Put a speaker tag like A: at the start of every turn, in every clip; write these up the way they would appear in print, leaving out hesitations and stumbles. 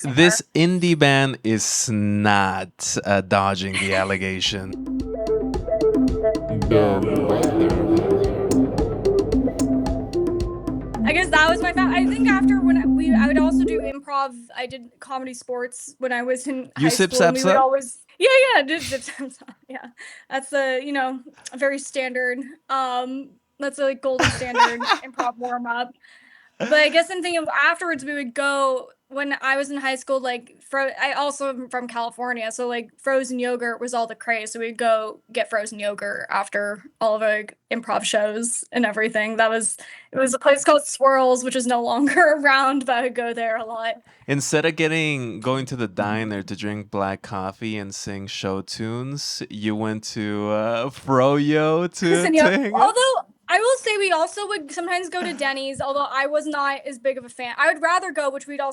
A: This indie band is not dodging the allegation.
B: I guess that was my I think after I would also do improv. I did comedy sports when I was in
A: You
B: high
A: sip
B: school, and we
A: saps
B: would
A: up?
B: always just zip zap zap. Yeah, that's a very standard. That's a like, golden standard improv warm up. But I guess I'm thinking afterwards we would go when I was in high school. Like, I also am from California, so like frozen yogurt was all the craze. So we'd go get frozen yogurt after all of our improv shows and everything. It was a place called Swirls, which is no longer around, but I would go there a lot.
A: Instead of going to the diner to drink black coffee and sing show tunes, you went to Froyo to hang out?
B: Although I will say we also would sometimes go to Denny's, although I was not as big of a fan. I would rather go, which we'd go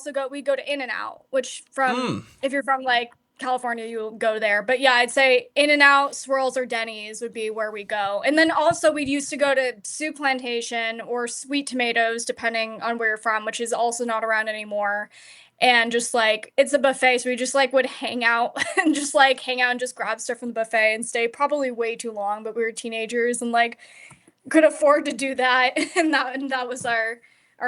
B: to In-N-Out, which if you're from like California, you'll go there. But yeah, I'd say In-N-Out, Swirls, or Denny's would be where we go. And then also we'd used to go to Soup Plantation or Sweet Tomatoes, depending on where you're from, which is also not around anymore. And just like it's a buffet, so we just like would hang out and just grab stuff from the buffet and stay probably way too long, but we were teenagers and like could afford to do that. And that was our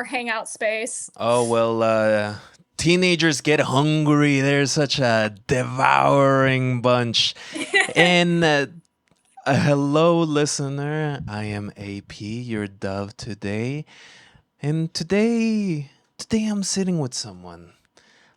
B: hangout space.
A: Oh, well, teenagers get hungry. They're such a devouring bunch. And hello, listener. I am AP, your dove today. And today I'm sitting with someone.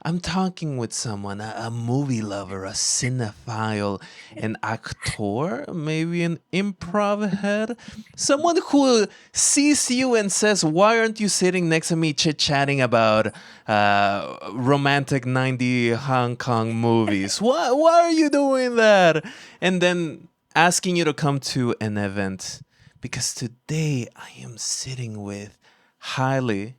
A: I'm talking with someone, a movie lover, a cinephile, an actor, maybe an improv head, someone who sees you and says, "Why aren't you sitting next to me chit chatting about romantic 90 Hong Kong movies? Why are you doing that?" And then asking you to come to an event because today I am sitting with Halle,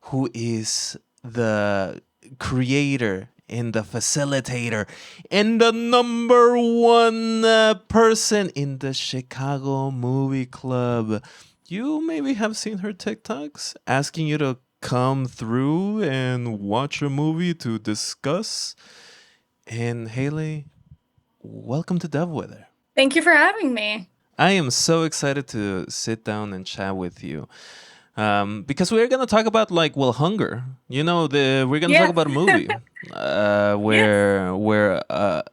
A: who is the creator and the facilitator and the number one person in the Chicago Movie Club. You maybe have seen her TikToks asking you to come through and watch a movie to discuss. And Haley, welcome to Dovewhether.
B: Thank you for having me.
A: I am so excited to sit down and chat with you. Because we're gonna talk about hunger. We're gonna talk
B: Yeah.
A: about a movie
B: Yeah.
A: where a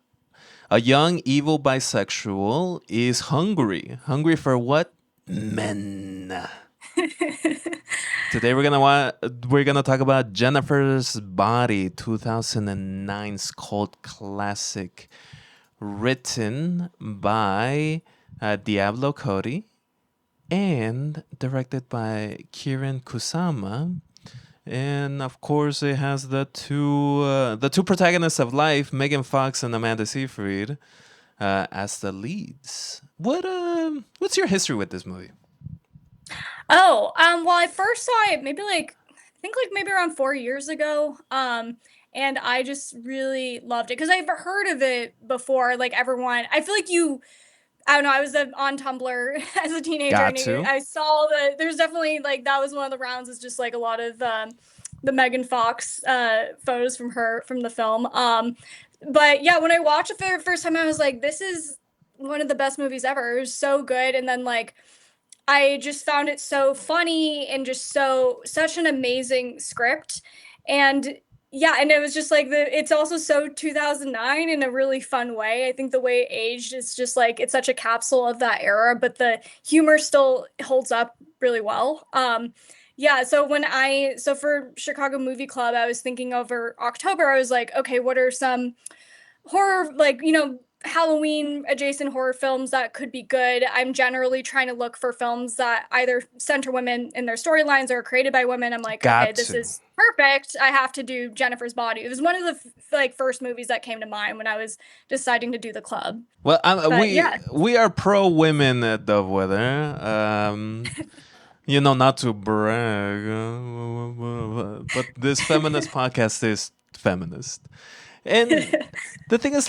A: young evil bisexual is hungry for what? Men. Today we're gonna talk about Jenifer's Body, 2009's cult classic, written by Diablo Cody and directed by Kieran Kusama. And of course, it has the two protagonists of life, Megan Fox and Amanda Seyfried, as the leads. What's your history with this movie?
B: Oh, well, I first saw it maybe around 4 years ago. And I just really loved it because I've heard of it before. Like everyone, I feel like I don't know. I was on Tumblr as a teenager,
A: Got
B: and
A: to.
B: I saw that there's definitely like that was one of the rounds. Is just like a lot of the Megan Fox photos from the film. But yeah, when I watched it for the first time, I was like, this is one of the best movies ever. It was so good, and then like I just found it so funny and just such an amazing script. And yeah, and it was just like it's also so 2009 in a really fun way. I think the way it aged is just like it's such a capsule of that era, but the humor still holds up really well. Yeah, so for Chicago Movie Club, I was thinking over October, I was like, okay, what are some horror, like, Halloween adjacent horror films that could be good? I'm generally trying to look for films that either center women in their storylines or are created by women. I'm like, okay,
A: Got
B: this
A: to.
B: is perfect. I have to do Jenifer's Body. It was one of the like first movies that came to mind when I was deciding to do the club.
A: Well,
B: But
A: we
B: yeah.
A: we are pro women at Dovewhether. Not to brag, but this feminist podcast is feminist. And the thing is,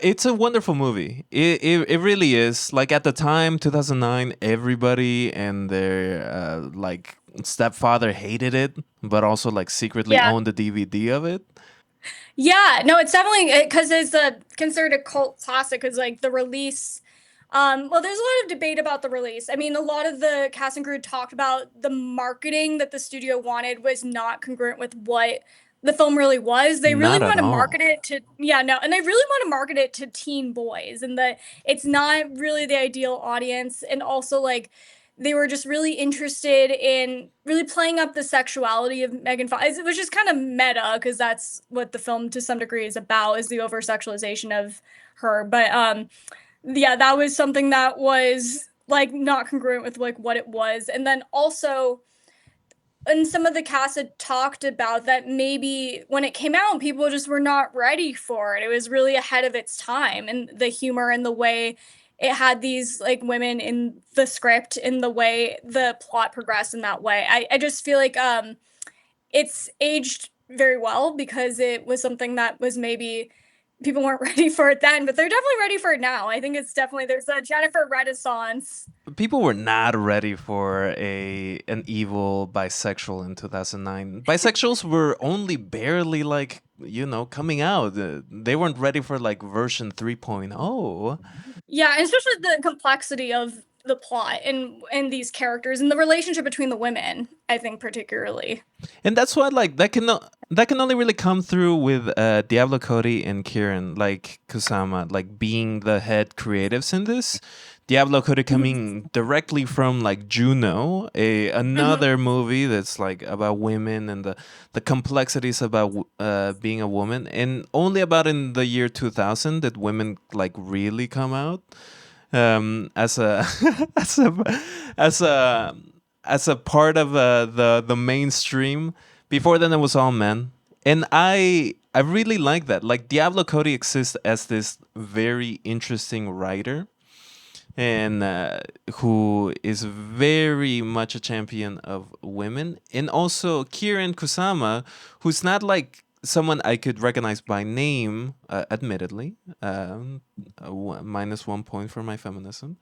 A: it's a wonderful movie. It really is. Like at the time, 2009, everybody and their stepfather hated it, but also like secretly
B: Yeah.
A: owned the DVD of it.
B: Yeah, no, it's definitely because it's a considered a cult classic because like the release. Well, there's a lot of debate about the release. I mean, a lot of the cast and crew talked about the marketing that the studio wanted was not congruent with what the film really was. They really
A: Not at
B: want to market
A: all.
B: it to, yeah, no, and they really want to market it to teen boys, and that it's not really the ideal audience. And also, like, they were just really interested in really playing up the sexuality of Megan Fox, which is kind of meta because that's what the film to some degree is about, is the over sexualization of her. But yeah, that was something that was like not congruent with like what it was. And then also, and some of the cast had talked about that maybe when it came out, people just were not ready for it. It was really ahead of its time, and the humor and the way it had these like women in the script, in the way the plot progressed in that way. I just feel like it's aged very well because it was something that was maybe people weren't ready for it then, but they're definitely ready for it now. I think it's definitely there's a Jenifer renaissance.
A: People were not ready for a an evil bisexual in 2009. Bisexuals were only barely like, coming out. They weren't ready for like version 3.0.
B: Yeah, and especially the complexity of the plot and these characters and the relationship between the women, I think particularly.
A: And that's why like that can only really come through with Diablo Cody and Kieran, like Kusama, like being the head creatives in this. Diablo Cody
B: Mhm.
A: coming directly from like Juno, a
B: Mhm.
A: another movie that's like about women and the complexities about being a woman, and only about in the year 2000 did women like really come out as a as a as a as a part of the mainstream. Before then, it was all men, and I really like that. Like Diablo Cody exists as this very interesting writer, and who is very much a champion of women, and also Kieran Kusama, who's not like someone I could recognize by name, admittedly. Minus 1 point for my feminism.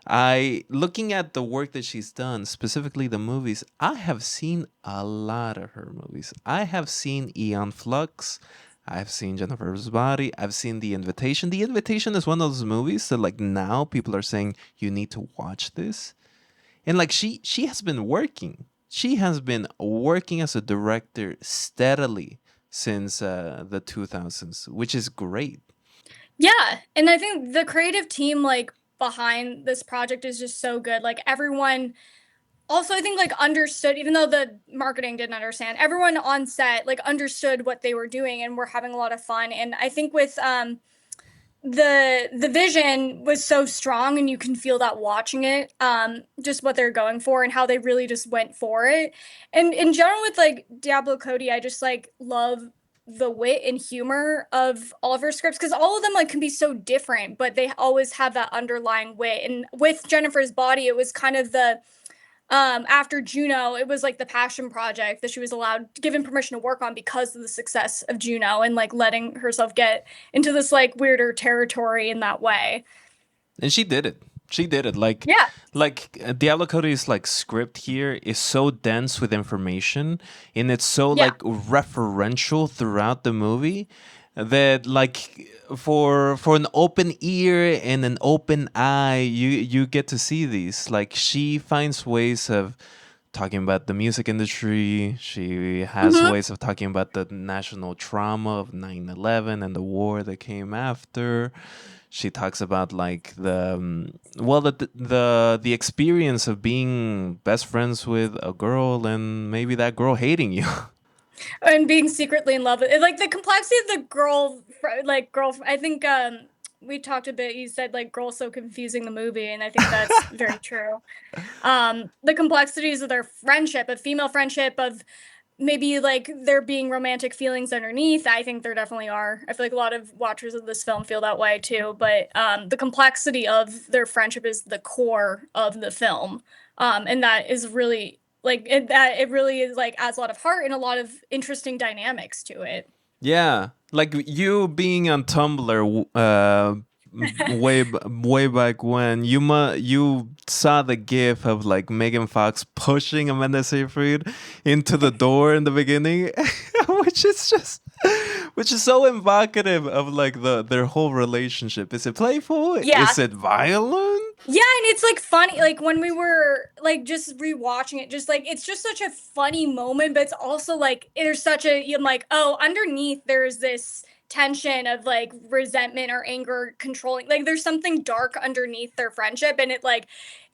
A: I looking at the work that she's done, specifically the movies. I have seen a lot of her movies. I have seen Eon Flux. I've seen Jennifer's Body. I've seen The Invitation. The Invitation is one of those movies that like now people are saying you need to watch this. And like she has been working. She has been working as a director steadily since the 2000s, which is great.
B: Yeah, and I think the creative team like behind this project is just so good. Like everyone also I think like understood, even though the marketing didn't understand, everyone on set like understood what they were doing and were having a lot of fun. And I think with the vision was so strong and you can feel that watching it, just what they're going for and how they really just went for it. And in general with like Diablo Cody, I just like love the wit and humor of all of her scripts because all of them like can be so different, but they always have that underlying wit. And with Jennifer's Body, it was kind of the after Juno, it was like the passion project that she was allowed given permission to work on because of the success of Juno and like letting herself get into this like weirder territory in that way.
A: And she did it. She did it.
B: Yeah.
A: Diablo Cody's like script here is so dense with information, and it's so
B: Yeah.
A: like referential throughout the movie that like for an open ear and an open eye, you get to see these. Like she finds ways of talking about the music industry. She has
B: Hmm.
A: ways of talking about the national trauma of 9/11 and the war that came after. She talks about like the experience of being best friends with a girl and maybe that girl hating you.
B: And being secretly in love with it. Like the complexity of the girl, like girl, I think we talked a bit. You said like "girl so confusing" the movie, and I think that's very true. The complexities of their friendship, of female friendship, of maybe like there being romantic feelings underneath. I think there definitely are. I feel like a lot of watchers of this film feel that way too. But the complexity of their friendship is the core of the film, and that is really like that. It really is like adds a lot of heart and a lot of interesting dynamics to it.
A: Yeah, like you being on Tumblr way back when you saw the gif of like Megan Fox pushing Amanda Seyfried into the door in the beginning, which is just which is so evocative of like their whole relationship. Is it playful?
B: Yeah.
A: Is it violent?
B: Yeah, and it's like funny, like when we were like just rewatching it, just like it's just such a funny moment, but it's also like there's such a I'm like, oh, underneath there's this tension of like resentment or anger controlling. Like there's something dark underneath their friendship, and it like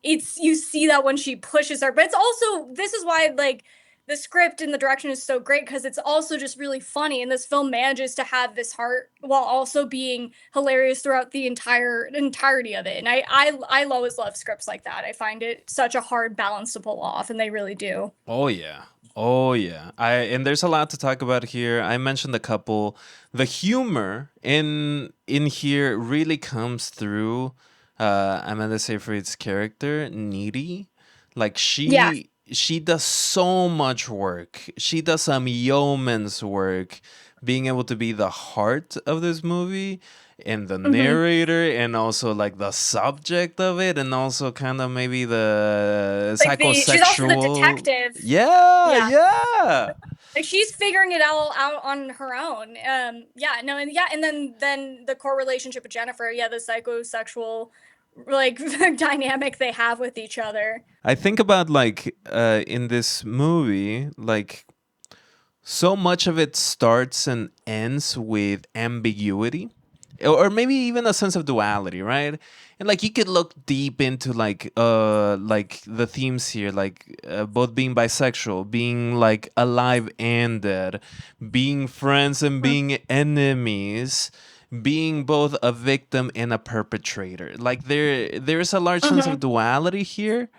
B: it's you see that when she pushes her, but it's also this is why like the script and the direction is so great because it's also just really funny and this film manages to have this heart while also being hilarious throughout the entirety of it. And I always love scripts like that. I find it such a hard balance to pull off, and they really do.
A: Oh yeah. Oh yeah. I and there's a lot to talk about here. I mentioned a couple. The humor in here really comes through Amanda Seyfried's character, Needy. Like
B: Yeah.
A: she does so much work. She does some yeoman's work being able to be the heart of this movie and the
B: Hmm.
A: narrator and also like the subject of it and also kind of maybe the
B: Like the she's also the
A: psychosexual.
B: detective.
A: Yeah,
B: Yeah.
A: yeah.
B: Like she's figuring it all out on her own. Yeah, no, and yeah, and then the core relationship with Jennifer, yeah, the psychosexual like dynamic they have with each other.
A: I think about like in this movie, like so much of it starts and ends with ambiguity or maybe even a sense of duality, right? And like you could look deep into like the themes here, like both being bisexual, being like alive and dead, being friends and
B: Mhm.
A: being enemies, being both a victim and a perpetrator. Like there's a large sense of
B: Mhm.
A: duality here,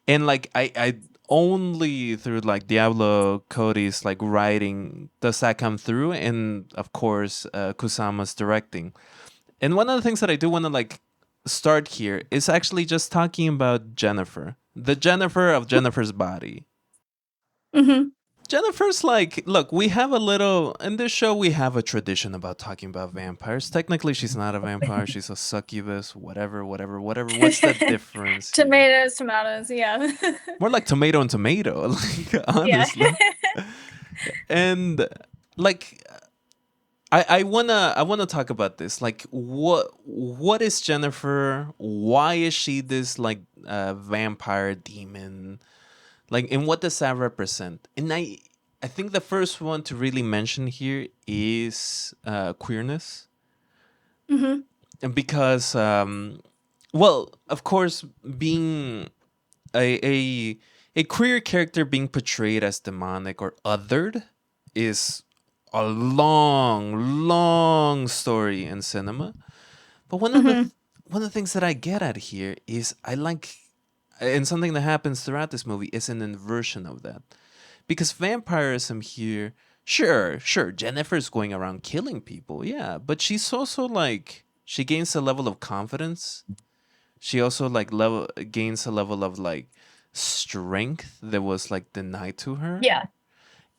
A: and like I only through like Diablo Cody's like writing does that come through, and of course Kusama's directing. And one of the things that I do want to like start here is actually just talking about Jenifer, the Jenifer of Jenifer's body.
B: Mhm.
A: Jennifer's like, look, we have a little in this show. We have a tradition about talking about vampires. Technically, she's not a vampire. She's a succubus. Whatever, whatever, whatever. What's the difference here?
B: Tomatoes, tomatoes, yeah.
A: More like tomato and tomato, like
B: Yeah.
A: honestly. And like I wanna talk about this. Like what is Jennifer? Why is she this like vampire demon? Like and what does that represent? And I think the first one to really mention here is queerness.
B: Mhm.
A: And because well, of course, being a a queer character being portrayed as demonic or othered is a long story in cinema. But
B: Mhm.
A: one of the things that I get at here is I like, and something that happens throughout this movie is an inversion of that, because vampirism here, sure, Jennifer's going around killing people, yeah, but she's also like she gains a level of confidence. She also like level gains a level of like strength that was like denied to her.
B: Yeah.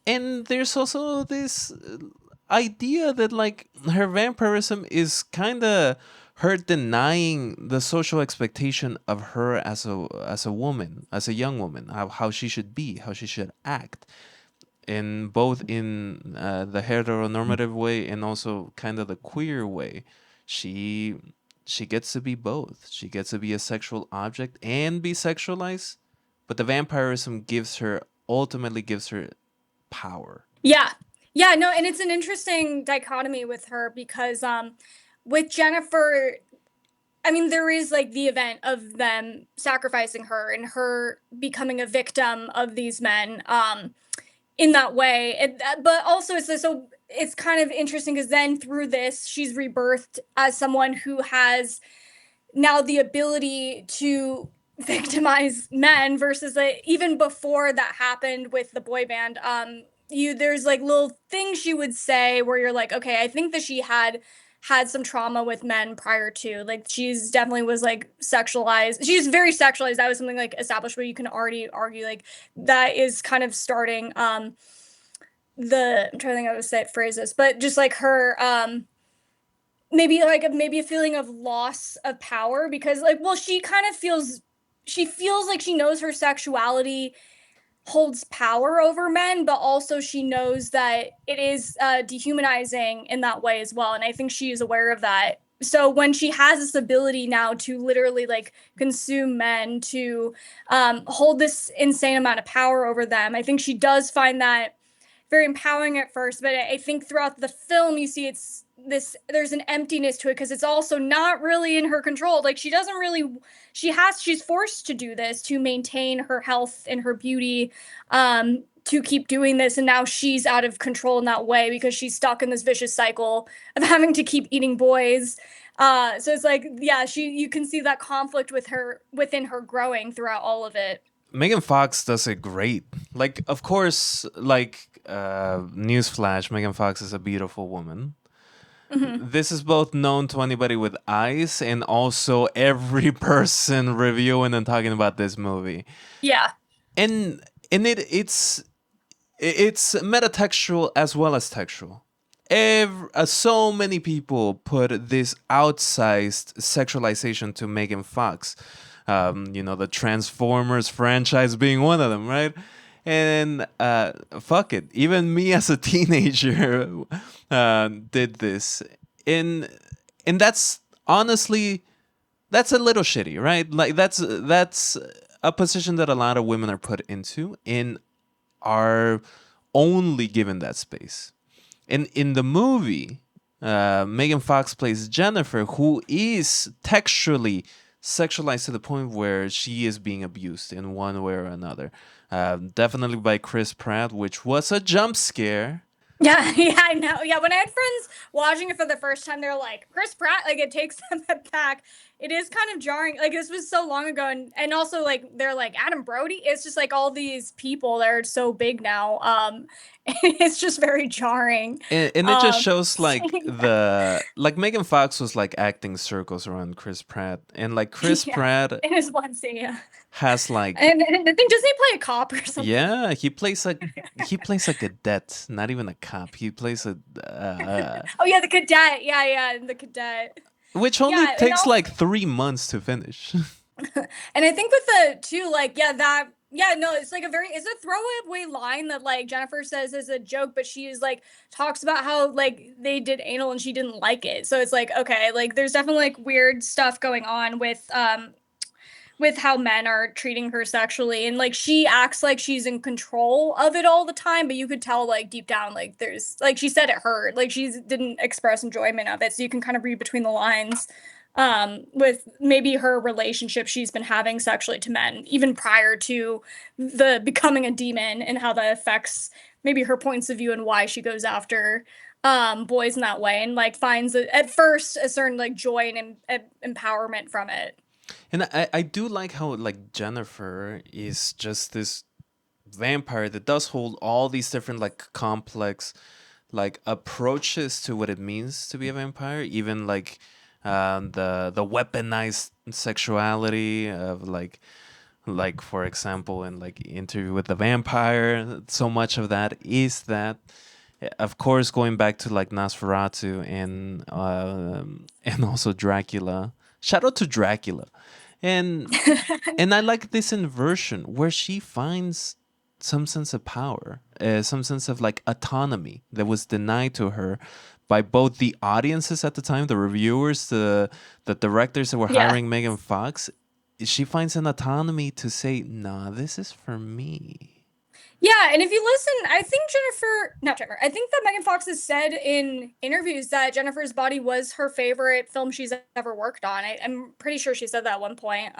A: And there's also this idea that like her vampirism is kind of her denying the social expectation of her as a woman, as a young woman, how she should be, how she should act, in both in the heteronormative way and also kind of the queer way. She she gets to be both. She gets to be a sexual object and be sexualized, but the vampirism ultimately gives her power.
B: Yeah. Yeah, no, and it's an interesting dichotomy with her because with Jennifer, I mean, there is like the event of them sacrificing her and her becoming a victim of these men in that way. But also so it's kind of interesting because then through this she's rebirthed as someone who has now the ability to victimize men versus even before that happened with the boy band. You there's like little things she would say where you're like, okay, I think that she had some trauma with men prior to, like she's definitely was like sexualized, she's very sexualized. That was something like established where you can already argue like that is kind of starting I'm trying to think how to say it, phrase this, but just like her maybe a feeling of loss of power because like well she kind of feels like she knows her sexuality holds power over men, but also she knows that it is dehumanizing in that way as well. And I think she is aware of that. So when she has this ability now to literally like consume men, to hold this insane amount of power over them, I think she does find that very empowering at first, but I think throughout the film you see it's this there's an emptiness to it because it's also not really in her control. Like she doesn't really she's forced to do this to maintain her health and her beauty, to keep doing this, and now she's out of control in that way because she's stuck in this vicious cycle of having to keep eating boys. So it's like yeah, she you can see that conflict with her within her growing throughout all of it.
A: Megan Fox does it great. Like, of course, like newsflash, Megan Fox is a beautiful woman.
B: Mm-hmm.
A: This is both known to anybody with eyes and also every person reviewing and talking about this movie.
B: Yeah.
A: And it's metatextual as well as textual. So many people put this outsized sexualization to Megan Fox. The Transformers franchise being one of them, right? And fuck it, even me as a teenager did this, and that's honestly that's a little shitty, right? Like that's a position that a lot of women are put into and are only given that space. And in the movie, Megan Fox plays Jenifer, who is textually sexualized to the point where she is being abused in one way or another. Definitely by Chris Pratt, which was a jump scare.
B: Yeah, yeah, I know. Yeah, when I had friends watching it for the first time, they're like, Chris Pratt, like it takes them back. It is kind of jarring. Like this was so long ago, and also like they're like Adam Brody. It's just like all these people that are so big now. It's just very jarring.
A: And it just shows like
B: Saying that.
A: the like Megan Fox was like acting circles around Chris Pratt, and like Chris
B: Yeah,
A: Pratt
B: in his one scene, yeah.
A: has like
B: And I think doesn't he play a cop or something?
A: yeah, he plays a cadet, not even a cop. He plays a
B: Oh yeah, the cadet. Yeah, yeah, the cadet.
A: which only
B: Yeah, and
A: takes
B: also
A: like 3 months to finish.
B: and I think with the two, like, yeah, that, yeah, no, it's like it's a throwaway line that like Jenifer says as a joke, but she is like talks about how like they did anal and she didn't like it. So it's like, okay, like there's definitely like weird stuff going on with how men are treating her sexually, and like she acts like she's in control of it all the time, but you could tell like deep down like there's like she said it hurt, like she didn't express enjoyment of it, so you can kind of read between the lines with maybe her relationship she's been having sexually to men even prior to the becoming a demon, and how that affects maybe her points of view and why she goes after boys in that way, and like finds at first a certain like joy and empowerment from it.
A: And I do like how like Jennifer is just this vampire that does hold all these different like complex like approaches to what it means to be a vampire, even like the weaponized sexuality of like for example in like Interview with the Vampire, so much of that is that, of course, going back to like Nosferatu and also Dracula. Shout out to Dracula, and and I like this inversion where she finds some sense of power, some sense of like autonomy that was denied to her by both the audiences at the time, the reviewers, the directors that were
B: Yeah.
A: hiring Megan Fox. She finds an autonomy to say, "Nah, this is for me."
B: Yeah, and if you listen, I think not Jennifer, I think that Megan Fox has said in interviews that Jennifer's Body was her favorite film she's ever worked on. I'm pretty sure she said that at one point.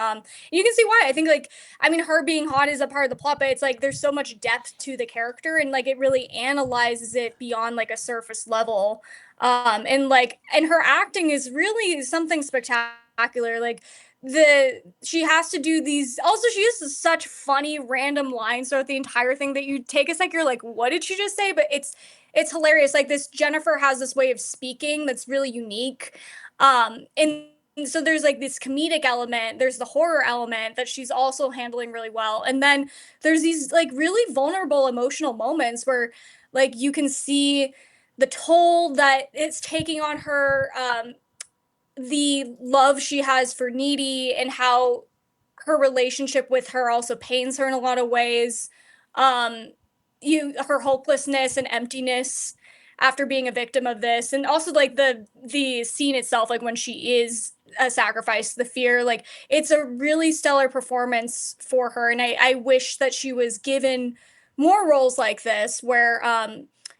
B: You can see why. I think, like, I mean, her being hot is a part of the plot, but it's like there's so much depth to the character, and like it really analyzes it beyond like a surface level. And her acting is really something spectacular. Like, she has to do these, also she uses such funny random lines throughout the entire thing that you take a sec, you're like, what did she just say? But it's hilarious. Like, this Jenifer has this way of speaking that's really unique, and so there's like this comedic element, there's the horror element that she's also handling really well, and then there's these like really vulnerable emotional moments where like you can see the toll that it's taking on her, the love she has for Needy and how her relationship with her also pains her in a lot of ways. Um, her hopelessness and emptiness after being a victim of this, and also like the scene itself, like when she is a sacrifice, the fear, like it's a really stellar performance for her, and I wish that she was given more roles like this where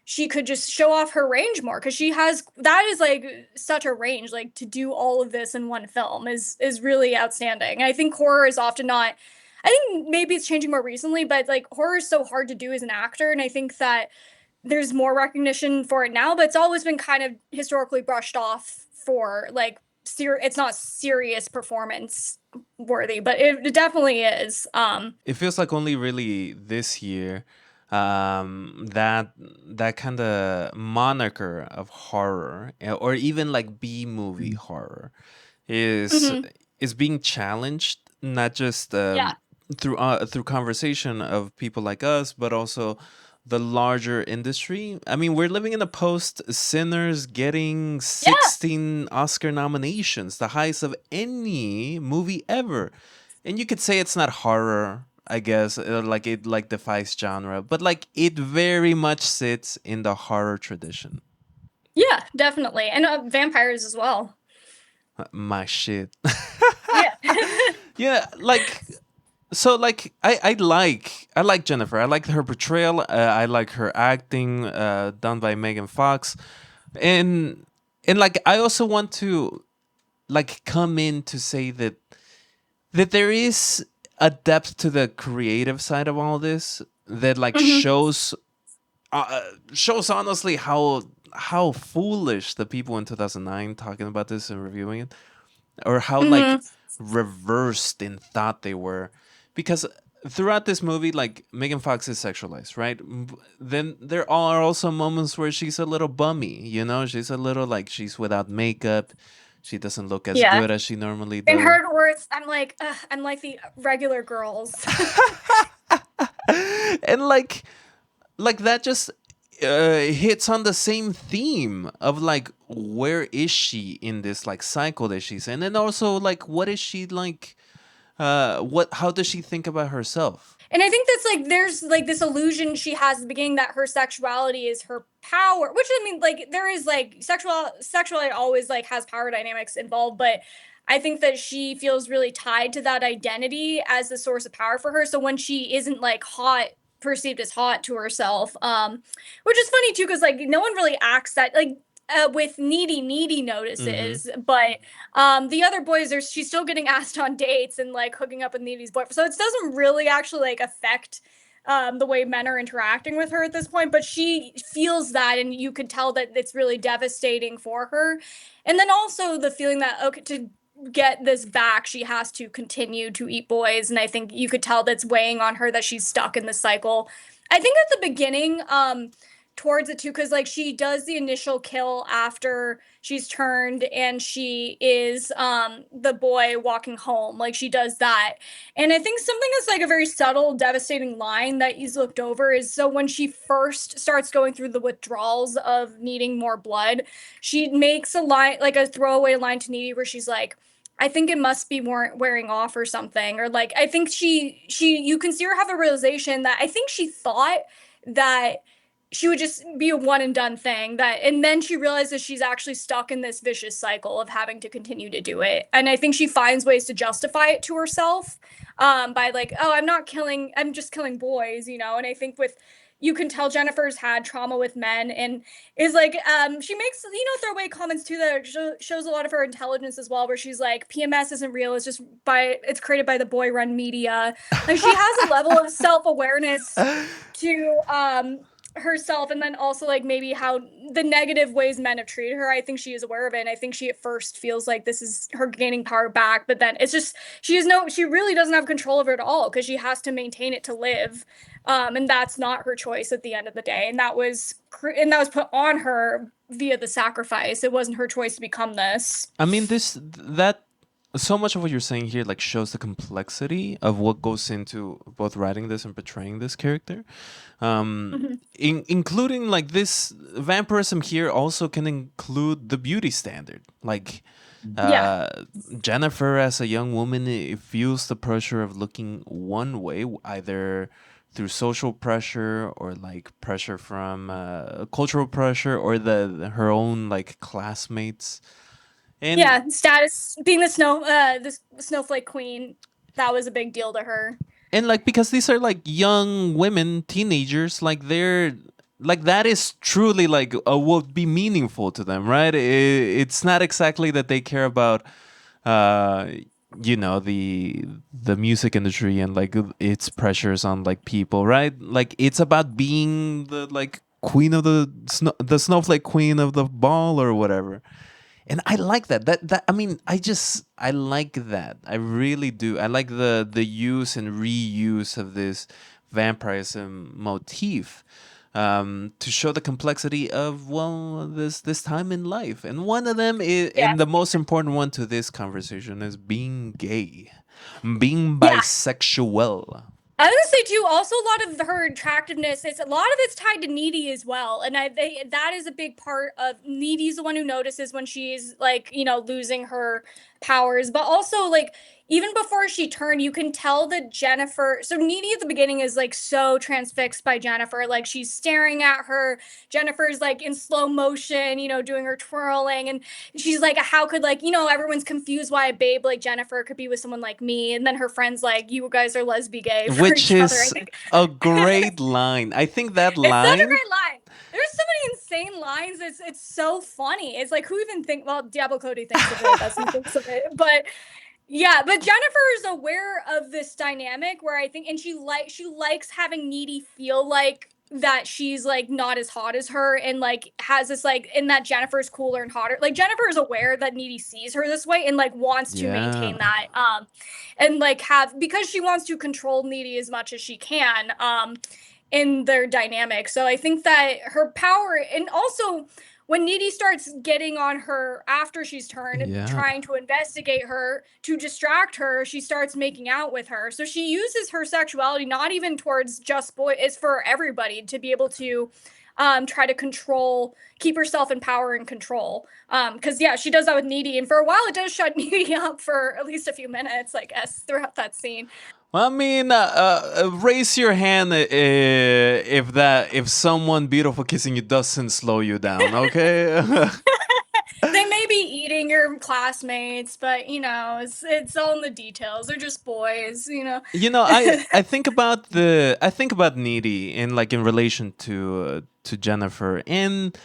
B: she could just show off her range more because she has that is like such a range, like to do all of this in one film is really outstanding. And I think horror is often not, I think maybe it's changing more recently, but like horror is so hard to do as an actor, and I think that there's more recognition for it now, but it's always been kind of historically brushed off for like it's not serious performance worthy, but it definitely is.
A: It feels like only really this year that that kind of moniker of horror, or even like B movie horror is
B: Mhm.
A: is being challenged, not just
B: Yeah.
A: through conversation of people like us, but also the larger industry. I mean, we're living in a post Sinners getting
B: Yeah.
A: 16 Oscar nominations, the highest of any movie ever. And you could say it's not horror, I guess, like it like defies genre, but like it very much sits in the horror tradition.
B: Yeah, definitely. And vampires as well.
A: My shit.
B: Yeah.
A: Yeah, like so like I like Jenifer. I like her portrayal. I like her acting done by Megan Fox. And like I also want to like come in to say that there is a depth to the creative side of all this that like
B: Hmm.
A: shows honestly how foolish the people in 2009 talking about this and reviewing it, or how like
B: Hmm.
A: reversed in thought they were, because throughout this movie like Megan Fox is sexualized, right? Then there are also moments where she's a little bummy, you know, she's a little like she's without makeup, she doesn't look as
B: Yeah.
A: good as she normally
B: In
A: does.
B: her words, I'm like, ugh, I'm like the regular girls.
A: And like that just hits on the same theme of like where is she in this like cycle that she's in, and also like what is she like, what how does she think about herself?
B: And I think that's like there's like this illusion she has at the beginning that her sexuality is her power, which I mean, like there is like sexuality always like has power dynamics involved, but I think that she feels really tied to that identity as the source of power for her. So when she isn't like hot, perceived as hot to herself, which is funny too, because like no one really acts that like with needy
A: Mm-hmm.
B: notices, but the other boys are she's still getting asked on dates and like hooking up with Needy's boyfriend. So it doesn't really actually like affect the way men are interacting with her at this point, but she feels that, and you could tell that it's really devastating for her. And then also the feeling that okay, to get this back, she has to continue to eat boys, and I think you could tell that's weighing on her that she's stuck in this cycle. I think at the beginning, towards it too, because like she does the initial kill after she's turned and she is the boy walking home, like she does that. And I think something that's like a very subtle devastating line that he's looked over is so when she first starts going through the withdrawals of needing more blood, she makes a line, like a throwaway line to Needy where she's like, I think it must be more wearing off or something, or like I think she you can see her have a realization that I think she thought that she would just be a one and done thing, that and then she realizes she's actually stuck in this vicious cycle of having to continue to do it, and I think she finds ways to justify it to herself, by like, oh, I'm not killing, I'm just killing boys, you know. And I think with you can tell Jenifer's had trauma with men and is like she makes, you know, throwaway comments too that shows a lot of her intelligence as well, where she's like PMS isn't real, it's just by it's created by the boy run media. Like she has a level of self-awareness to herself, and then also like maybe how the negative ways men have treated her, I think she is aware of it, and I think she at first feels like this is her gaining power back, but then it's just she really doesn't have control over it at all because she has to maintain it to live, and that's not her choice at the end of the day, and that was put on her via the sacrifice. It wasn't her choice to become this.
A: I mean, this that so much of what you're saying here like shows the complexity of what goes into both writing this and portraying this character.
B: Mhm.
A: Including like this vampirism here also can include the beauty standard. Like
B: Yeah.
A: uh, Jennifer, as a young woman, feels the pressure of looking one way, either through social pressure or like pressure from cultural pressure or her own like classmates. And
B: Yeah, status being the snowflake queen, that was a big deal to her.
A: like because these are like young women, teenagers, like they're like that is truly like would be meaningful to them, right? It's not exactly that they care about uh the music industry and like its pressures on like people, right? Like it's about being the like queen of the snowflake queen of the ball or whatever. And I like that I mean I like that. I really do. I like the use and reuse of this vampirism motif, to show the complexity of well this time in life. And one of them is,
B: Yeah.
A: and the most important one to this conversation, is being gay, being
B: Yeah.
A: bisexual.
B: I was gonna say too. Also, a lot of her attractiveness is a lot of it's tied to Needy as well, and that is a big part of Needy's the one who notices when she's like losing her powers, but also like even before she turned, you can tell that Jenifer. So Needy at the beginning is like so transfixed by Jenifer, like she's staring at her. Jenifer's like in slow motion, doing her twirling, and she's like, how could like everyone's confused why a babe like Jenifer could be with someone like me, and then her friends like you guys are lesbi gay for
A: Which
B: each other. I
A: is
B: think
A: a great line. I think that
B: it's such a
A: line.
B: great line. There's so many insane lines. It's so funny. It's like who even think? Well, Diablo Cody thinks of it. That's who thinks of it. But yeah, but Jenifer is aware of this dynamic where I think, and she likes having Needy feel like that she's like not as hot as her, and like has this like, in that Jennifer's cooler and hotter. Like Jennifer is aware that Needy sees her this way and like wants to
A: Yeah.
B: maintain that, and like have, because she wants to control Needy as much as she can, in their dynamic. So I think that her power, and also when Needy starts getting on her after she's turned and
A: Yeah.
B: trying to investigate her to distract her, she starts making out with her. So she uses her sexuality not even towards just boys, it's for everybody to be able to try to control, keep herself in power and control. Because yeah, she does that with Needy, and for a while it does shut Needy up for at least a few minutes, I guess, throughout that scene.
A: Well, I mean, raise your hand if someone beautiful kissing you doesn't slow you down, okay?
B: They may be eating your classmates, but it's all in the details. They're just boys.
A: I think about Needy in like in relation to Jennifer, and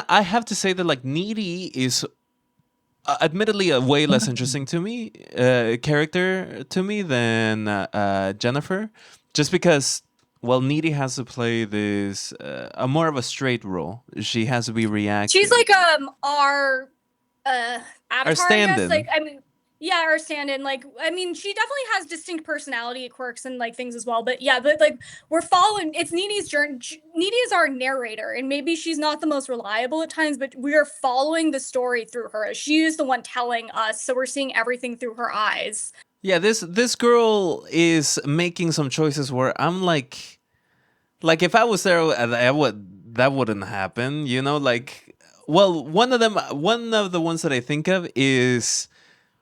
A: I have to say that like Needy is admittedly a way less interesting to me character to me than Jennifer, just because well Needy has to play this a more of a straight role. She has to be
B: She's
A: reacting.
B: like our uh
A: Our
B: avatar, I guess. Like
A: stand-in.
B: I mean, yeah, our stand-in. Like I mean, she definitely has distinct personality quirks and like things as well. But yeah, but like we're following. It's Needy's journey. Needy is our narrator, and maybe she's not the most reliable at times, but we are following the story through her. She is the one telling us, so we're seeing everything through her eyes.
A: Yeah, this girl is making some choices where I'm like if I was there, that wouldn't happen. Like well, one of the ones that I think of is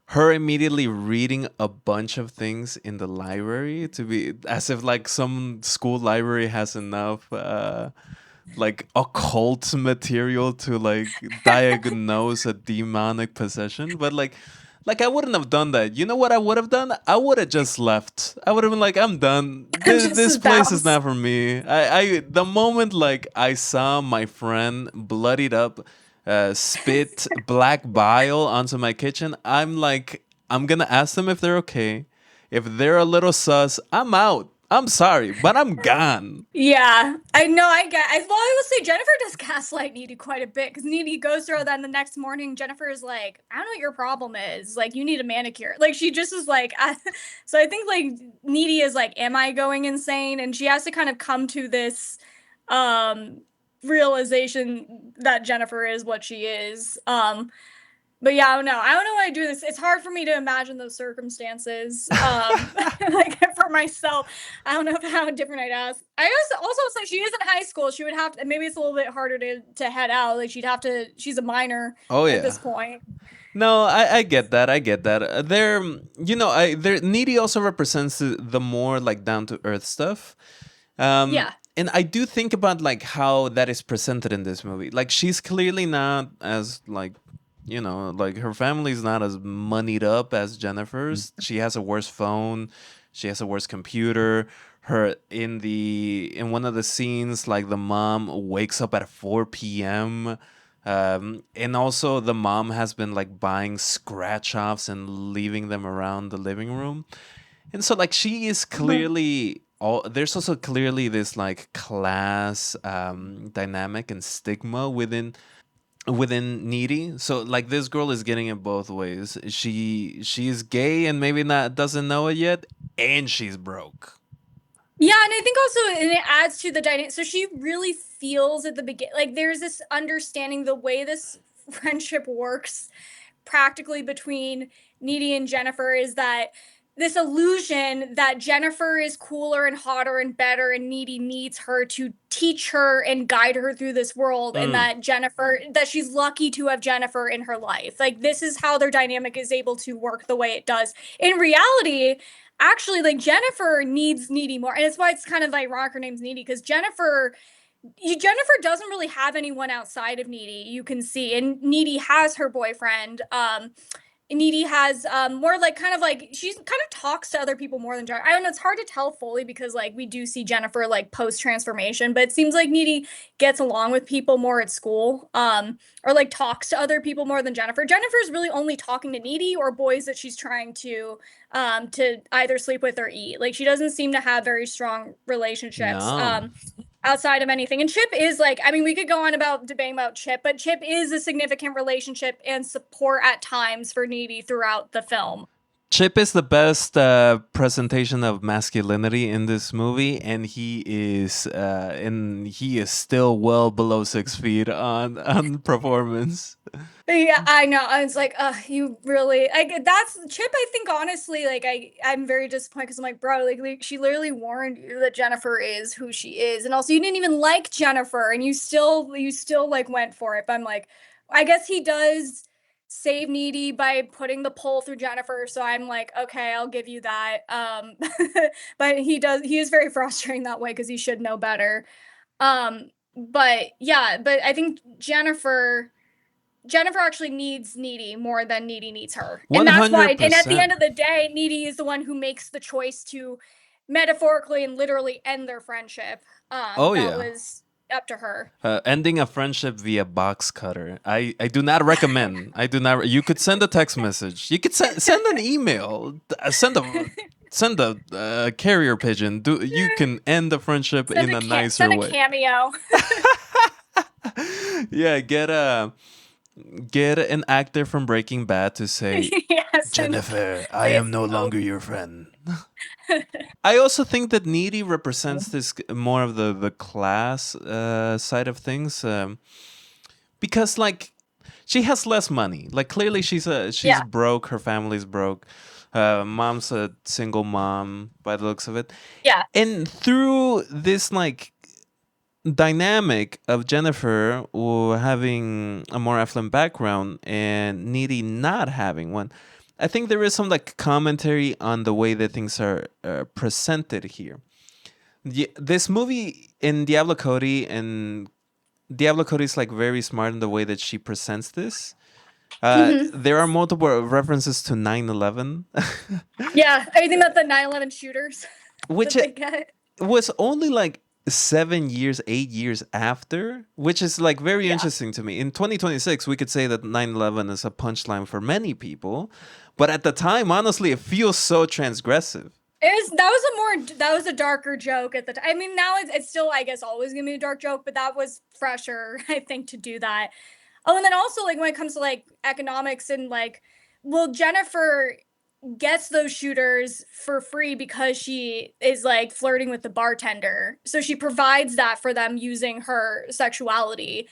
A: her immediately reading a bunch of things in the library to be as if like some school library has enough like occult material to like diagnose a demonic possession. But like I wouldn't have done that. You know what I would have done? I would have just left. I would have been like, I'm done. This
B: Just
A: place is
B: bounce.
A: not for me. I the moment like I saw my friend bloodied up, spit black bile onto my kitchen, I'm like, I'm gonna ask them if they're okay. If they're a little sus, I'm out. I'm sorry, but I'm gone.
B: Yeah, I know. I get. Well, I will say Jennifer does gaslight Needy quite a bit because Needy goes to her. Then the next morning, Jennifer is like, "I don't know what your problem is. Like, you need a manicure." Like, she just is like. So I think like Needy is like, "Am I going insane?" And she has to kind of come to this um realization that Jennifer is what she is. But yeah, I don't know. I don't know why I do this. It's hard for me to imagine those circumstances. Like for myself, I don't know how different I'd ask. I also say she is in high school. She would have to. Maybe it's a little bit harder to head out. Like she'd have to. She's a minor
A: Oh
B: at
A: yeah.
B: this point.
A: No, I get that. I get that. They're, they're needy also represents the more like down to earth stuff.
B: Yeah.
A: And I do think about like how that is presented in this movie. Like she's clearly not as like, like her family's not as moneyed up as Jennifer's. She has a worse phone. She has a worse computer. Her in one of the scenes, like the mom wakes up at 4 p.m. And also the mom has been like buying scratch offs and leaving them around the living room. And so like she is clearly all there's also clearly this like class dynamic and stigma within needy. So like this girl is getting it both ways. She's gay and maybe not doesn't know it yet, and she's broke.
B: Yeah, and I think also and it adds to the dynamic. So she really feels at the beginning, like there's this understanding the way this friendship works practically between Needy and Jenifer is that this illusion that Jenifer is cooler and hotter and better and Needy needs her to teach her and guide her through this world and
A: Mm.
B: that she's lucky to have Jenifer in her life. Like this is how their dynamic is able to work the way it does. In reality, actually like Jenifer needs Needy more. And it's why it's kind of ironic her name's Needy because Jenifer doesn't really have anyone outside of Needy. You can see, and Needy has her boyfriend. Needy has more like kind of like she's kind of talks to other people more than Jennifer. I don't know. It's hard to tell fully because like we do see Jenifer like post transformation, but it seems like Needy gets along with people more at school, or like talks to other people more than Jenifer. Jenifer's really only talking to Needy or boys that she's trying to either sleep with or eat. Like she doesn't seem to have very strong relationships.
A: No.
B: Outside of anything. And Chip is like, I mean, we could go on about debating about Chip, but Chip is a significant relationship and support at times for Needy throughout the film.
A: Chip is the best presentation of masculinity in this movie, and he is still well below 6 feet on performance.
B: Yeah, I know. I was like, you really like that's Chip. I think honestly, like I'm very disappointed because I'm like, bro, like she literally warned you that Jenifer is who she is, and also you didn't even like Jenifer, and you still like went for it. But I'm like, I guess he does save Needy by putting the pole through Jenifer, so I'm like, okay, I'll give you that. But he is very frustrating that way because he should know better. But yeah, but I think Jenifer actually needs Needy more than Needy needs her. And that's why, and at the
A: 100%.
B: end of the day, Needy is the one who makes the choice to metaphorically and literally end their friendship.
A: Oh
B: That
A: yeah.
B: was up to her.
A: Ending a friendship via box cutter. I do not recommend. I do not. You could send a text message. You could send an email. Send a carrier pigeon. You can end the friendship in a nicer
B: Send a
A: way.
B: cameo.
A: Yeah, get an actor from Breaking Bad to say,
B: Yeah,
A: Jennifer, I
B: say
A: am
B: it's
A: no
B: Smoke.
A: longer your friend. I also think that Needy represents this more of the class side of things, because like she has less money. Like clearly she's
B: Yeah.
A: broke. Her family's broke. Mom's a single mom by the looks of it,
B: Yeah.
A: and through this like dynamic of Jennifer having a more affluent background and Needy not having one, I think there is some like commentary on the way that things are presented here. This movie in Diablo Cody, and Diablo Cody is like very smart in the way that she presents this.
B: Hmm.
A: There are multiple references to 9/11,
B: Yeah. Are you thinking about the 9/11 shooters
A: which
B: that they get?
A: was only like 7 years, 8 years after, which is like very
B: Yeah.
A: interesting to me. In 2026, we could say that 9/11 is a punchline for many people, but at the time, honestly, it feels so transgressive.
B: That was a darker joke at the time. I mean, now it's still I guess always gonna be a dark joke, but that was fresher I think to do that. Oh, and then also like when it comes to like economics and like, well, Jenifer gets those shooters for free because she is like flirting with the bartender. So she provides that for them using her sexuality.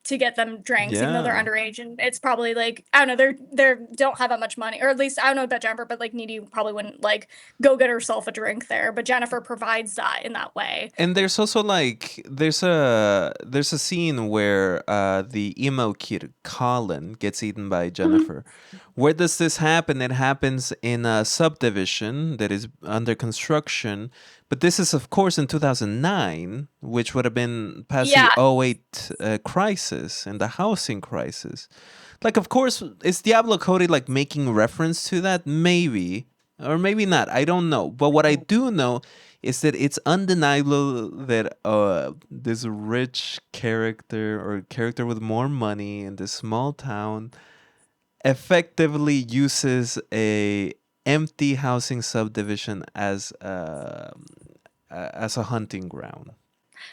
B: to get them drinks, even though they're
A: Yeah.
B: underage, and it's probably like I don't know, they're don't have that much money, or at least I don't know about Jennifer, but like Needy probably wouldn't like go get herself a drink there, but Jennifer provides that in that way.
A: And there's also like there's a scene where the emo kid Colin gets eaten by
B: Mhm.
A: Jennifer. Where does this happen? It happens in a subdivision that is under construction, but this is of course in 2009, which would have been past the
B: Yeah,
A: '08 crisis and the housing crisis. Like, of course, is Diablo Cody like making reference to that? Maybe, or maybe not. I don't know. But what I do know is that it's undeniable that this rich character or character with more money in this small town effectively uses a empty housing subdivision as a hunting ground.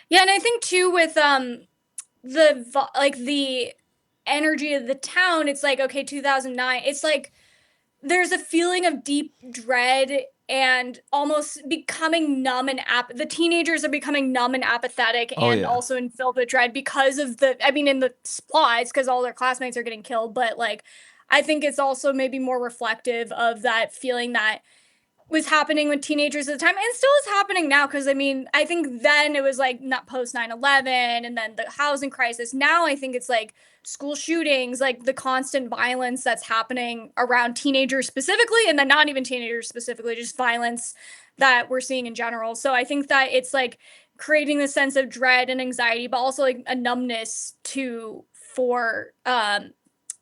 B: yeah, and I think too with like the energy of the town, it's like okay, 2009, it's like there's a feeling of deep dread and almost becoming numb and the teenagers are becoming numb and apathetic
A: Oh
B: and
A: yeah.
B: also in filled with dread because of the I mean in the plots because all their classmates are getting killed, but like I think it's also maybe more reflective of that feeling that was happening with teenagers at the time and still is happening now because I mean I think then it was like not post 9/11 and then the housing crisis. Now I think it's like school shootings, like the constant violence that's happening around teenagers specifically and then not even teenagers specifically, just violence that we're seeing in general. So I think that it's like creating this sense of dread and anxiety but also like a numbness to for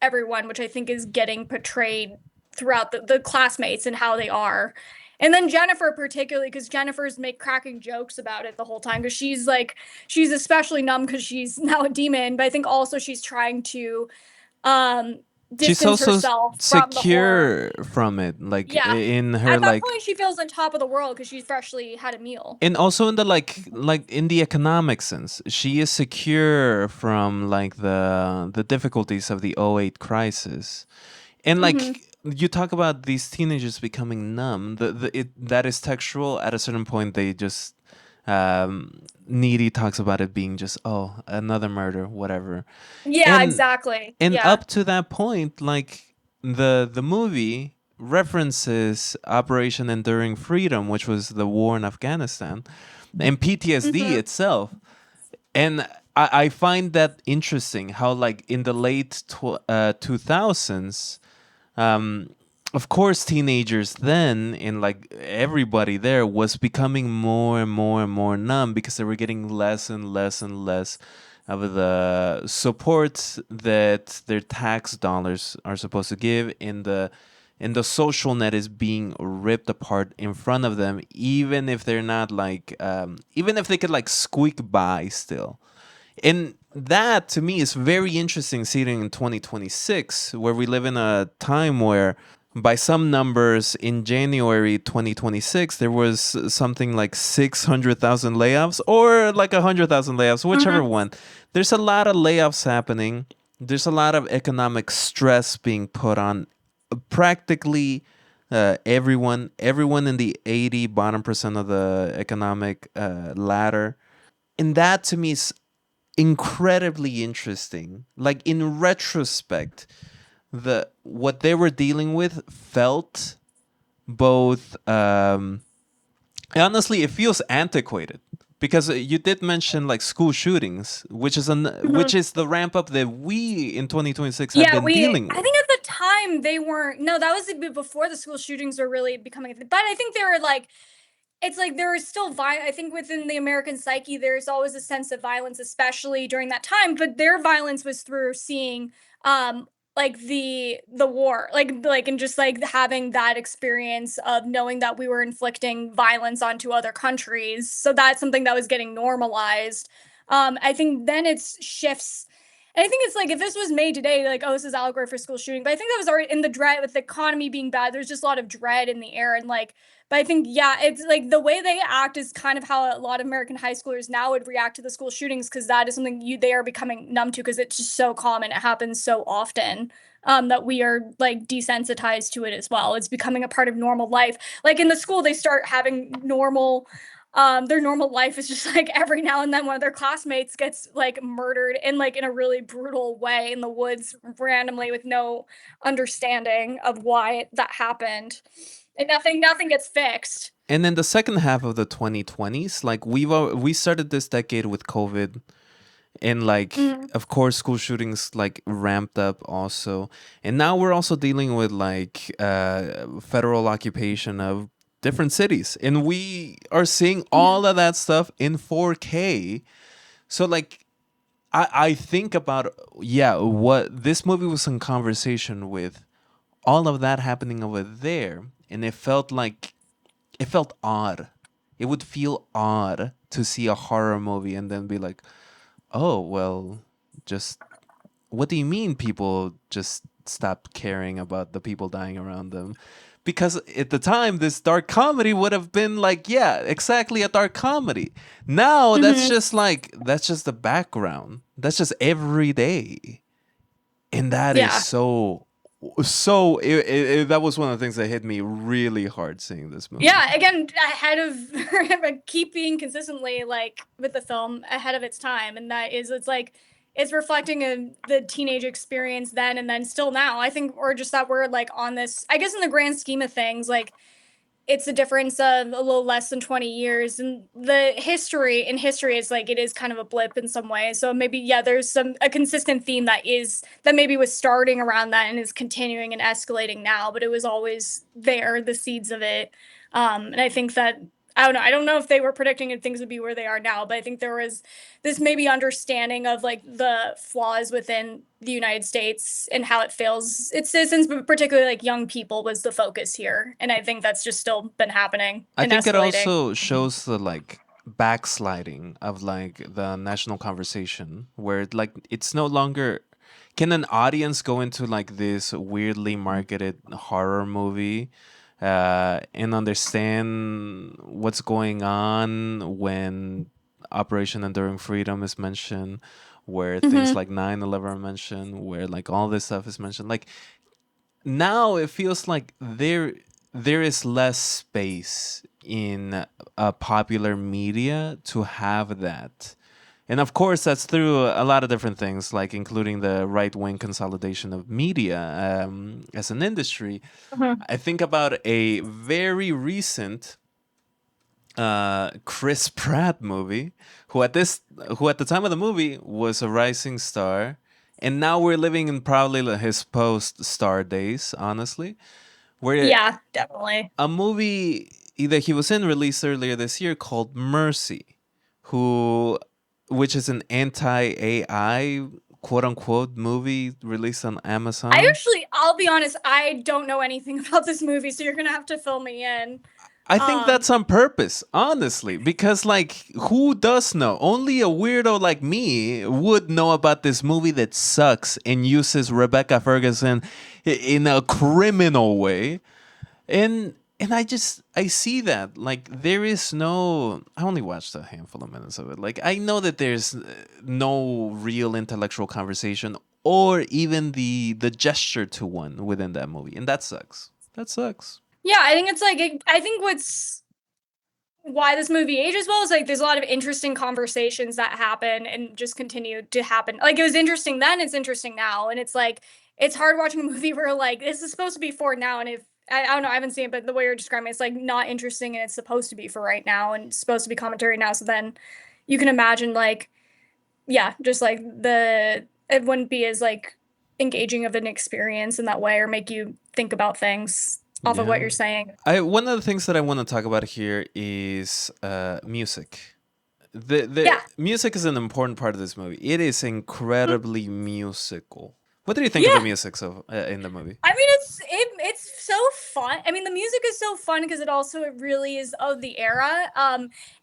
B: everyone, which I think is getting portrayed throughout the classmates and how they are. And then Jennifer particularly because Jennifer's make cracking jokes about it the whole time because she's like she's especially numb because she's now a demon, but I think also she's trying to um
A: She's
B: distance
A: also
B: herself from the horror.
A: secure from it, like
B: Yeah.
A: in her
B: At that
A: like
B: point she feels on top of the world because she's freshly had a meal.
A: and also in the like in the economic sense she is secure from like the difficulties of the '08 crisis. And
B: Mm-hmm.
A: like you talk about these teenagers becoming numb, that is textual. At a certain point they just Needy talks about it being just oh another murder whatever.
B: Yeah,
A: and
B: exactly.
A: and
B: Yeah.
A: up to that point like the movie references Operation Enduring Freedom, which was the war in Afghanistan, and PTSD
B: Mm-hmm.
A: itself. And I find that interesting how like in the late 2000s, um, of course teenagers then and like everybody there was becoming more and more and more numb because they were getting less and less and less of the support that their tax dollars are supposed to give in the social net is being ripped apart in front of them, even if they're not like even if they could like squeak by still. And that to me is very interesting sitting in 2026, where we live in a time where, by some numbers, in January 2026, there was something like 600,000 layoffs or like 100,000 layoffs, whichever
B: Mm-hmm.
A: one. There's a lot of layoffs happening. There's a lot of economic stress being put on practically everyone in the 80 bottom percent of the economic ladder. And that to me is incredibly interesting. Like in retrospect, the what they were dealing with felt both honestly it feels antiquated because you did mention like school shootings, which
B: Mm-hmm.
A: is the ramp up that we in 2026 have
B: Yeah,
A: been dealing
B: I
A: with.
B: think at the time they weren't, no, that was a bit before the school shootings were really becoming a thing. But I think they were like, it's like there is still violence. I think within the American psyche, there's always a sense of violence, especially during that time. But their violence was through seeing, like the war, and just like having that experience of knowing that we were inflicting violence onto other countries. So that's something that was getting normalized. I think then it's shifts. And I think it's like if this was made today, like, oh, this is allegory for school shooting. But I think that was already in the dread with the economy being bad. There's just a lot of dread in the air and like but I think, yeah, it's like the way they act is kind of how a lot of American high schoolers now would react to the school shootings because that is something they are becoming numb to because it's just so common. It happens so often that we are like desensitized to it as well. It's becoming a part of normal life. Like in the school, they start having normal their normal life is just like every now and then one of their classmates gets like murdered in like in a really brutal way in the woods randomly with no understanding of why that happened, and nothing gets fixed.
A: And then the second half of the 2020s, like we started this decade with COVID, and like
B: Mm-hmm.
A: of course school shootings like ramped up also, and now we're also dealing with like federal occupation of different cities, and we are seeing
B: Mm-hmm.
A: all of that stuff in 4K. So like I think about, yeah, what this movie was in conversation with all of that happening over there, and it felt odd. It would feel odd to see a horror movie and then be like, oh, well, just what do you mean people just stopped caring about the people dying around them? Because at the time, this dark comedy would have been like, yeah, exactly, a dark comedy. Now
B: Mm-hmm.
A: that's just the background. That's just every day. And that is
B: Yeah.
A: that was one of the things that hit me really hard seeing this movie.
B: Yeah, again, ahead of keeping consistently like with the film ahead of its time, and that is it's like it's reflecting the teenage experience then and then still now. I think, or just that we're like on this. I guess in the grand scheme of things, like it's a difference of a little less than 20 years, and the history in history is like it is kind of a blip in some ways. So maybe yeah, there's some a consistent theme that maybe was starting around that and is continuing and escalating now, but it was always there, the seeds of it. And I think that I don't know if they were predicting that things would be where they are now, but I think there was this maybe understanding of like the flaws within the United States and how it fails its citizens, but particularly like young people was the focus here. And I think that's just still been happening
A: I
B: and
A: think it
B: escalating.
A: also shows the like backsliding of like the national conversation where like it's no longer, can an audience go into like this weirdly marketed horror movie and understand what's going on when Operation Enduring Freedom is mentioned, where things
B: Mm-hmm.
A: like 9/11 are mentioned, where like all this stuff is mentioned. Like now it feels like there is less space in popular media to have that. And of course, that's through a lot of different things, like including the right wing consolidation of media as an industry.
B: Mm-hmm.
A: I think about a very recent Chris Pratt movie, who at the time of the movie was a rising star, and now we're living in probably his post star days, honestly, where
B: Yeah, definitely.
A: a movie that he was in released earlier this year called Mercy, who which is an anti AI quote unquote movie released on Amazon.
B: I'll be honest, I don't know anything about this movie, so you're gonna have to fill me in.
A: I think
B: Um,
A: that's on purpose, honestly, because like who does know? Only a weirdo like me would know about this movie that sucks and uses Rebecca Ferguson in a criminal way. And I see that like there is no, I only watched a handful of minutes of it. Like I know that there's no real intellectual conversation or even the gesture to one within that movie, and that sucks. That sucks.
B: yeah, I think it's like I think what's why this movie ages well is like there's a lot of interesting conversations that happen and just continue to happen. Like it was interesting then, it's interesting now, and it's like it's hard watching a movie where like this is supposed to be for now, and if I don't know, I haven't seen it, but the way you're describing it's like not interesting, and it's supposed to be for right now, and it's supposed to be commentary now. So then you can imagine like yeah, just like the it wouldn't be as like engaging of an experience in that way, or make you think about things off of what
A: Yeah.
B: you're saying.
A: I One of the things that I want to talk about here is music. The
B: Yeah.
A: music is an important part of this movie. It is incredibly musical. What do you think of the
B: Yeah.
A: music in the movie?
B: I mean, it's so fun. I mean, the music is so fun because it really is of the era,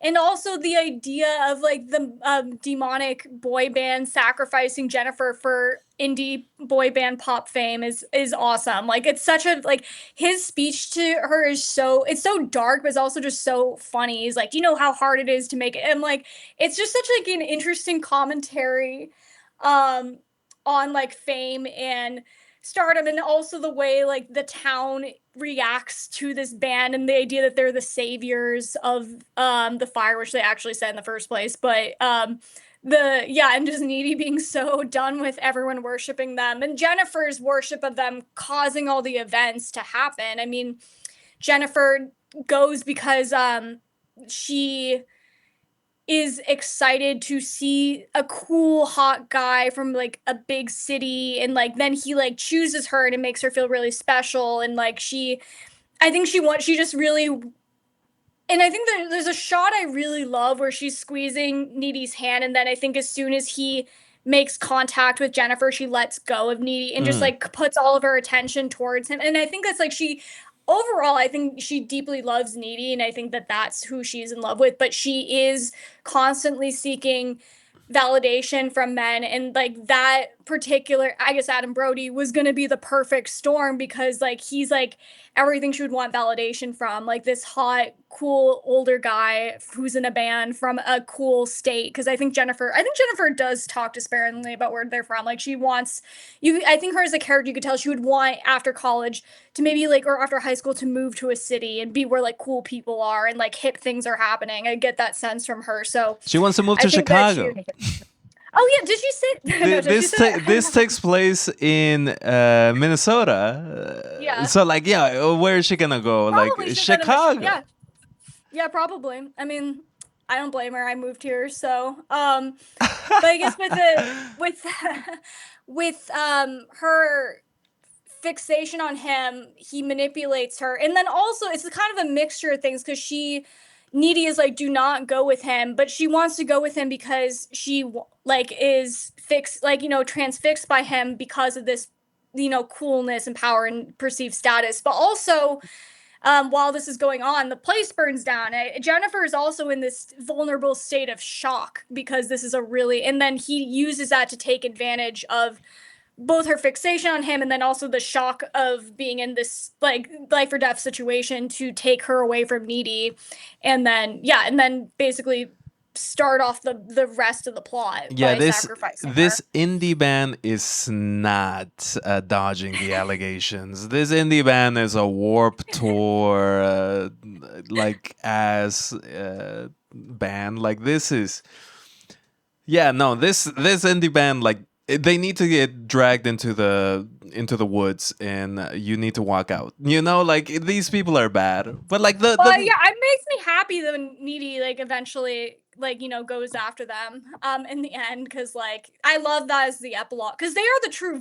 B: and also the idea of like the demonic boy band sacrificing Jenifer for indie boy band pop fame is awesome. Like it's such a like his speech to her is so it's so dark, but it's also just so funny. He's like, do you know how hard it is to make it? And like it's just such like an interesting commentary, um, on like fame and stardom, and also the way like the town reacts to this band and the idea that they're the saviors of the fire, which they actually said in the first place. But and just Needy being so done with everyone worshiping them and Jenifer's worship of them causing all the events to happen. I mean, Jenifer goes because she is excited to see a cool hot guy from like a big city, and like then he like chooses her and it makes her feel really special, and like I think she just really, and I think there's a shot I really love where she's squeezing Needy's hand, and then I think as soon as he makes contact with Jenifer, she lets go of Needy and just like puts all of her attention towards him. And I think that's like overall, I think she deeply loves Needy, and I think that that's who she's in love with. But she is constantly seeking validation from men, and like that particular, I guess Adam Brody was going to be the perfect storm, because like he's like everything she would want validation from, like this hot, cool older guy who's in a band from a cool state. Because I think Jenifer does talk disparagingly about where they're from. Like she wants I think her as a character, you could tell she would want after college to maybe like, or after high school, to move to a city and be where like cool people are and like hip things are happening. I get that sense from her. So
A: She wants to move to Chicago.
B: Oh yeah, did she say
A: this takes place in Minnesota.
B: Yeah.
A: So like, yeah, where is she gonna go?
B: Probably
A: like
B: she's gonna
A: Chicago.
B: Yeah, probably. I mean, I don't blame her. I moved here, so but I guess with her fixation on him, he manipulates her, and then also it's kind of a mixture of things, because Needy is like, do not go with him, but she wants to go with him because she like is fixed, like, you know, transfixed by him because of this, you know, coolness and power and perceived status. But also, while this is going on, the place burns down. Jenifer is also in this vulnerable state of shock because this is and then he uses that to take advantage of both her fixation on him and then also the shock of being in this like life or death situation to take her away from Needy, and then basically start off the rest of the plot by sacrificing
A: this
B: her.
A: indie band is not dodging the allegations. This indie band is a Warped Tour like ass band. Like this is this indie band, like they need to get dragged into the woods and you need to walk out. You know, like these people are bad. But like
B: it makes me happy that Needy like eventually like, you know, goes after them in the end, because like I love that as the epilogue, because they are the true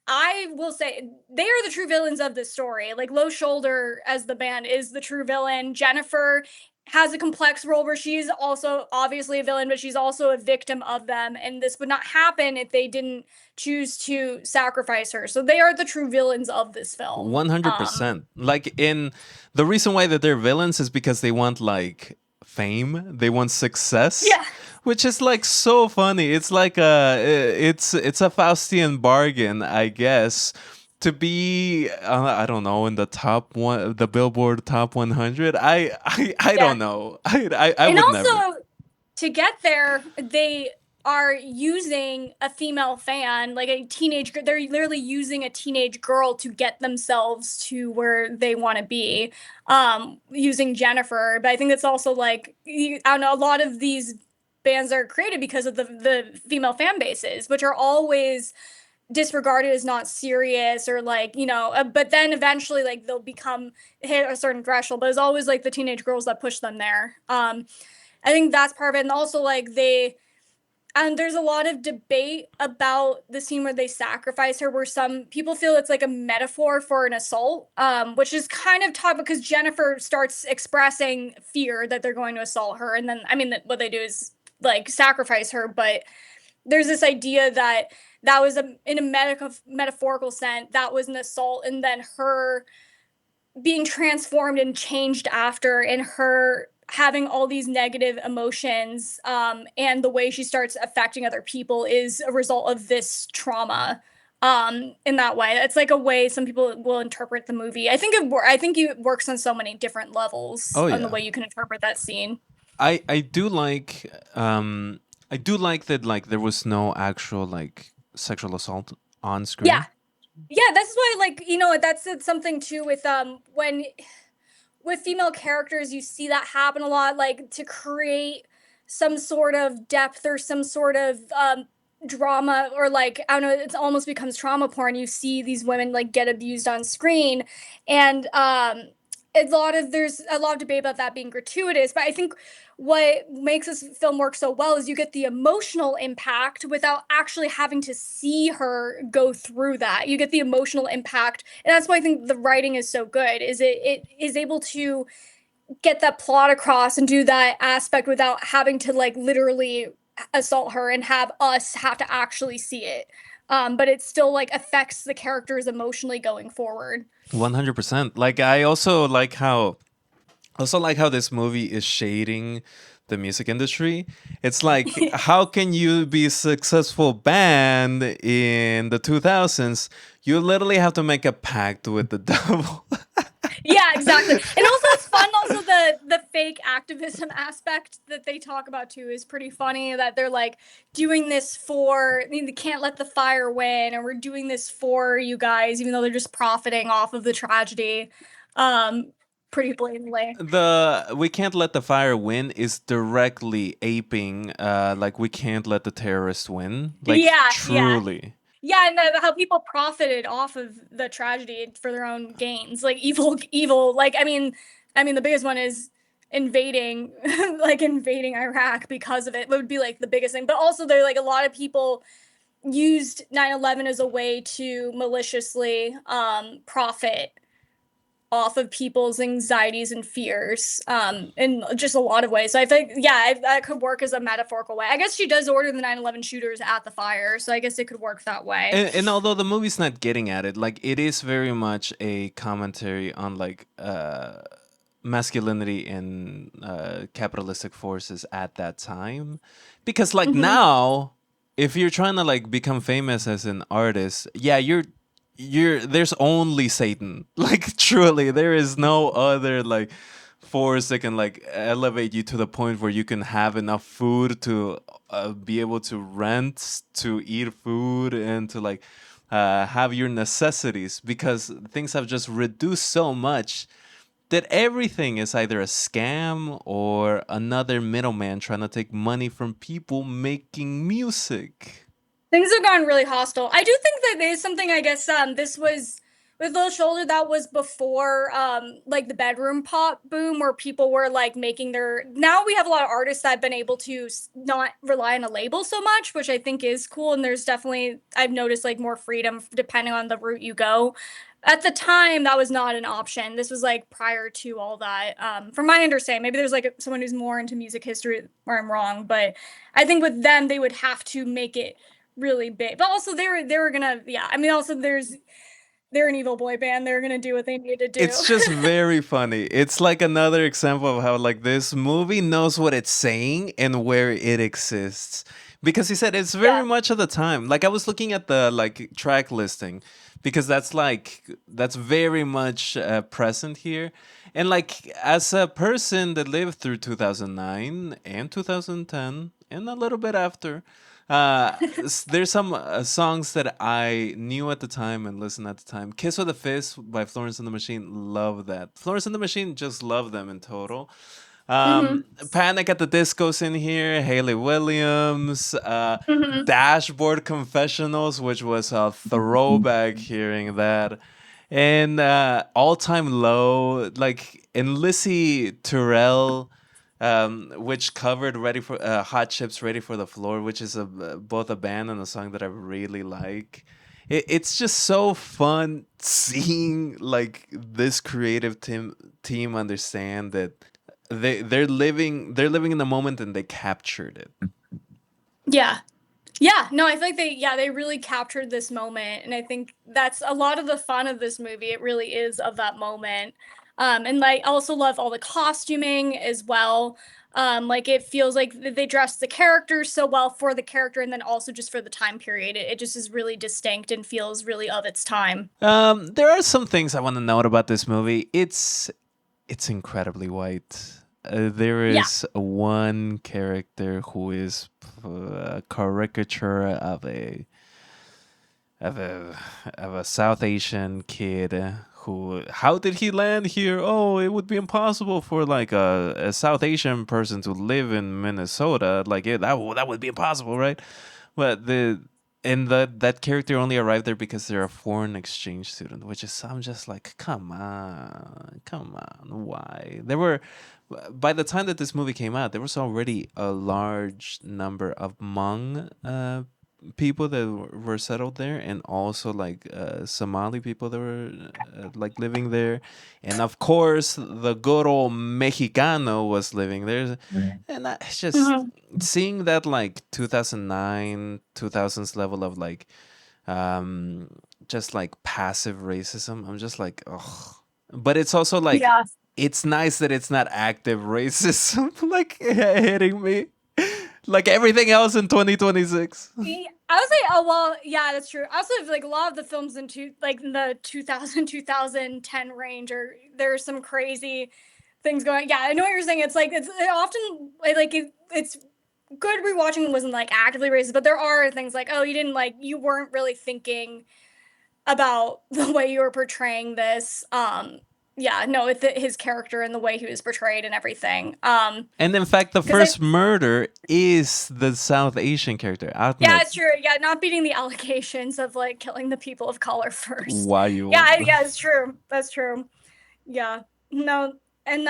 B: I will say they are the true villains of this story. Like Low Shoulder as the band is the true villain. Jenifer has a complex role where she's also obviously a villain, but she's also a victim of them. And this would not happen if they didn't choose to sacrifice her. So they are the true villains of this film.
A: 100%. Like the reason why that they're villains is because they want like fame, they want success.
B: Yeah.
A: Which is like so funny. It's like it's a Faustian bargain, I guess, to be I don't know, in the the Billboard top 100. I don't know. I
B: and
A: would
B: also
A: never.
B: To get there, they are using a female fan, like a teenage. They're literally using a teenage girl to get themselves to where they want to be, using Jenifer. But I think it's also like I don't know. A lot of these bands are created because of the female fan bases, which are always disregarded as not serious or like, you know, but then eventually like they'll hit a certain threshold, but it's always like the teenage girls that push them there. I think that's part of it. And also like there's a lot of debate about the scene where they sacrifice her, where some people feel it's like a metaphor for an assault, which is kind of tough because Jenifer starts expressing fear that they're going to assault her. And then, I mean, what they do is like sacrifice her, but there's this idea that was in a metaphorical sense, that was an assault, and then her being transformed and changed after, and her having all these negative emotions, and the way she starts affecting other people is a result of this trauma. In that way, it's like a way some people will interpret the movie. I think it works on so many different levels on the way you can interpret that scene.
A: I do like that like there was no actual like sexual assault on screen.
B: Yeah. Yeah, that's why, like, that's something too with when with female characters, you see that happen a lot, like to create some sort of depth or some sort of drama, or like, I don't know, it almost becomes trauma porn. You see these women like get abused on screen, and there's a lot of debate about that being gratuitous, but I think what makes this film work so well is you get the emotional impact without actually having to see her go through that. You get the emotional impact, and that's why I think the writing is so good. Is it is able to get that plot across and do that aspect without having to like literally assault her and have us have to actually see it. But it still like affects the characters emotionally going forward.
A: 100%. Like I also like how this movie is shading the music industry. It's like, how can you be a successful band in the 2000s? You literally have to make a pact with the devil.
B: Yeah, exactly. And also it's fun, also the fake activism aspect that they talk about too is pretty funny, that they're like doing this for, I mean, they can't let the fire win, and we're doing this for you guys, even though they're just profiting off of the tragedy. Um Pretty blatantly.
A: The "we can't let the fire win" is directly aping like "we can't let the terrorists win." Like
B: Yeah, yeah.
A: truly.
B: Yeah, and how people profited off of the tragedy for their own gains. Like evil, like I mean the biggest one is invading like invading Iraq because of it. Would be like the biggest thing. But also there like a lot of people used 9/11 as a way to maliciously profit off of people's anxieties and fears in just a lot of ways. So I think, yeah, that could work as a metaphorical way. I guess she does order the 9/11 shooters at the fire, so I guess it could work that way.
A: And although the movie's not getting at it, like it is very much a commentary on like masculinity and capitalistic forces at that time. Because like
B: Hmm.
A: now, if you're trying to like become famous as an artist, yeah, you're there's only Satan. Like truly, there is no other like force that can like elevate you to the point where you can have enough food to be able to rent, to eat food, and to like have your necessities, because things have just reduced so much that everything is either a scam or another middleman trying to take money from people making music.
B: Things have gone really hostile. I do think that there's something, I guess, this was with Little Shoulder, that was before like the bedroom pop boom, where people were like making their, now we have a lot of artists that have been able to not rely on a label so much, which I think is cool. And there's definitely, I've noticed like more freedom depending on the route you go. At the time, that was not an option. This was like prior to all that. From my understanding, maybe there's like someone who's more into music history where I'm wrong, but I think with them, they would have to make it really big. But also they were gonna, yeah. I mean, also they're an evil boy band. They're gonna do what they need to do.
A: It's just very funny. It's like another example of how like this movie knows what it's saying and where it exists. Because he said it's very
B: Yeah.
A: much of the time. Like I was looking at the like track listing, because that's very much present here. And like as a person that lived through 2009 and 2010 and a little bit after, there's some songs that I knew at the time and listened at the time. "Kiss with a Fist" by Florence and the Machine, love that. Florence and the Machine, just love them in total.
B: Hmm.
A: Panic at the Disco's in here, Hayley Williams,
B: Hmm.
A: Dashboard Confessionals, which was a throwback hearing that. And All Time Low, like, and Lissy Turrell, which covered "Ready for Hot Chips, Ready for the Floor," which is both a band and a song that I really like. It's just so fun seeing like this creative team understand that they're living in the moment and they captured it.
B: Yeah. Yeah, no, I feel like they really captured this moment, and I think that's a lot of the fun of this movie. It really is of that moment. And I also love all the costuming as well. Like it feels like they dress the characters so well for the character, and then also just for the time period. It just is really distinct and feels really of its time.
A: There are some things I want to note about this movie. It's incredibly white. There
B: Yeah.
A: is one character who is a caricature of a of a South Asian kid who, how did he land here? Oh, it would be impossible for like a South Asian person to live in Minnesota. Like that would be impossible, right? But that character only arrived there because they're a foreign exchange student, which is, I'm just like, come on, why? There were, by the time that this movie came out, there was already a large number of Hmong people that were settled there, and also like Somali people that were like living there, and of course the good old Mexicano was living there, and it's just
B: Mhm.
A: seeing that like 2009 2000s level of like um just like passive racism. I'm just like, oh, but it's also like,
B: Yeah.
A: it's nice that it's not active racism like hitting me like everything else in 2026.
B: I would say, oh well, yeah, that's true. Also, like a lot of the films in the 2010 range, or there's some crazy things going. Yeah, I know what you're saying. It's like it often it's good rewatching wasn't like actively racist, but there are things like, oh, you weren't really thinking about the way you were portraying this. Yeah, no, his character and the way he was portrayed and everything.
A: And in fact, the
B: Because I
A: first murder is the South Asian character,
B: Yeah,
A: Ahmed.
B: it's true. Yeah, not beating the allegations of like killing the people of color first. Yeah,
A: Wild.
B: yeah, it's true. That's true. Yeah. No, and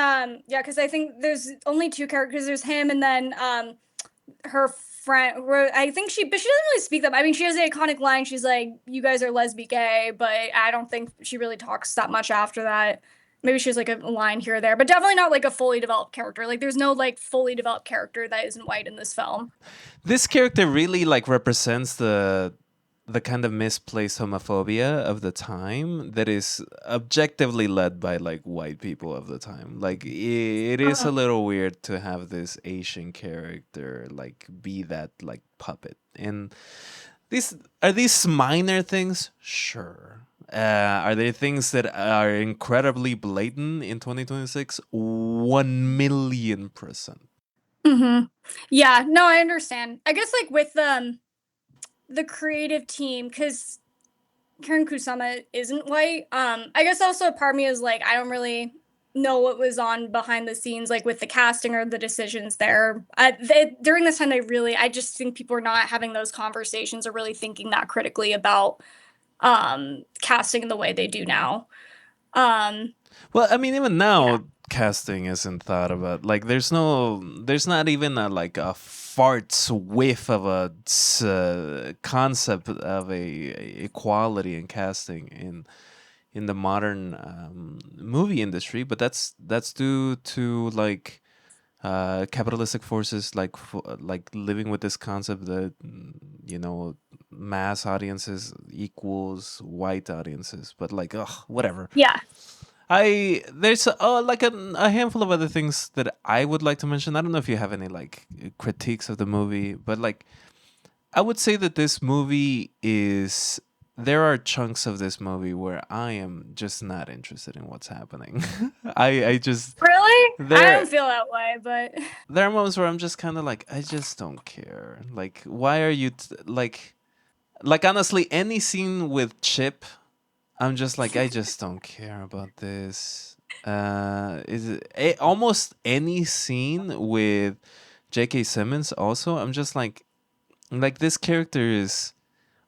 B: yeah, because I think there's only two characters. There's him and then her friend. I think but she doesn't really speak them. I mean, she has the iconic line. She's like, "You guys are lesbian gay," but I don't think she really talks that much after that. Maybe she has like a line here or there, but definitely not like a fully developed character. Like, there's no like fully developed character that isn't white in this film.
A: This character really like represents the kind of misplaced homophobia of the time that is objectively led by like white people of the time. Like it is a little weird to have this Asian character like be that like puppet. And these minor things? Sure. Are there things that are incredibly blatant in 2026? 1,000,000%.
B: Mm-hmm. Yeah, no, I understand. I guess like with the creative team, because Karen Kusama isn't white. I guess also part of me is like I don't really know what was on behind the scenes, like with the casting or the decisions there. During this time, I just think people are not having those conversations or really thinking that critically about casting in the way they do now. Um,
A: Well, I mean, even
B: yeah,
A: now, casting isn't thought about. Like, there's not even a like a fart's whiff of a concept of a equality in casting in the modern movie industry. But that's due to like capitalistic forces, like like living with this concept that you know mass audiences equals white audiences. But like, ugh, whatever.
B: yeah,
A: There's like a handful of other things that I would like to mention. I don't know if you have any like critiques of the movie, but like I would say that this movie is, there are chunks of this movie where I am just not interested in what's happening. I just,
B: really. I
A: there
B: don't feel that way, but
A: there are moments where I'm just kind of like, I just don't care. Like, why are you like honestly, any scene with Chip, I'm just like, I just don't care about this. Is it almost any scene with J.K. Simmons? Also, I'm just like this character is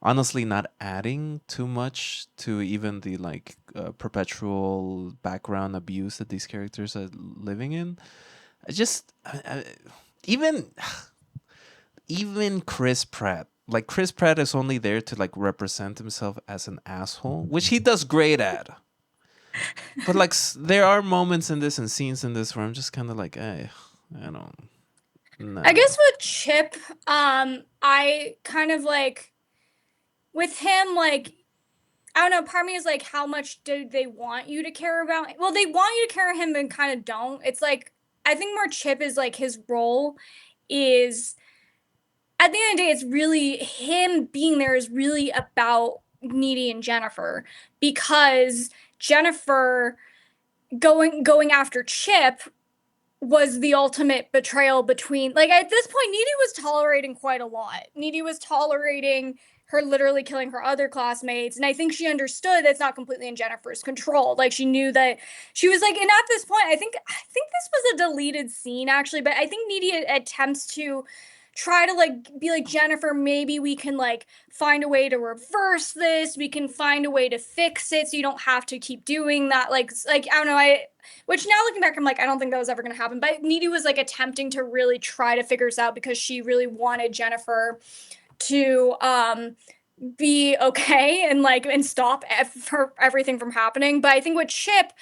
A: honestly not adding too much to even the like perpetual background abuse that these characters are living in. I just even even Chris Pratt. Like Chris Pratt is only there to like represent himself as an asshole, which he does great at. But like there are moments in this and scenes in this where I'm just kind of like, I don't,
B: I
A: nah.
B: guess with Chip, I kind of like with him, like I don't know. Part of me is like, how much do they want you to care about? Well, they want you to care about him, and kind of don't. It's like I think more Chip is like his role is at the end of the day, it's really him being there is really about Needy and Jenifer because Jenifer going after Chip was the ultimate betrayal between like at this point Needy was tolerating quite a lot. Needy was tolerating her literally killing her other classmates. And I think she understood that's not completely in Jenifer's control. Like she knew that she was like, and at this point, I think this was a deleted scene actually, but I think Needy attempts to try to like be like, Jenifer, maybe we can like find a way to reverse this. We can find a way to fix it so you don't have to keep doing that. Like I don't know, which now looking back, I'm like, I don't think that was ever going to happen. But Needy was like attempting to really try to figure this out because she really wanted Jenifer to be okay and like and stop everything from happening. But I think with Chip,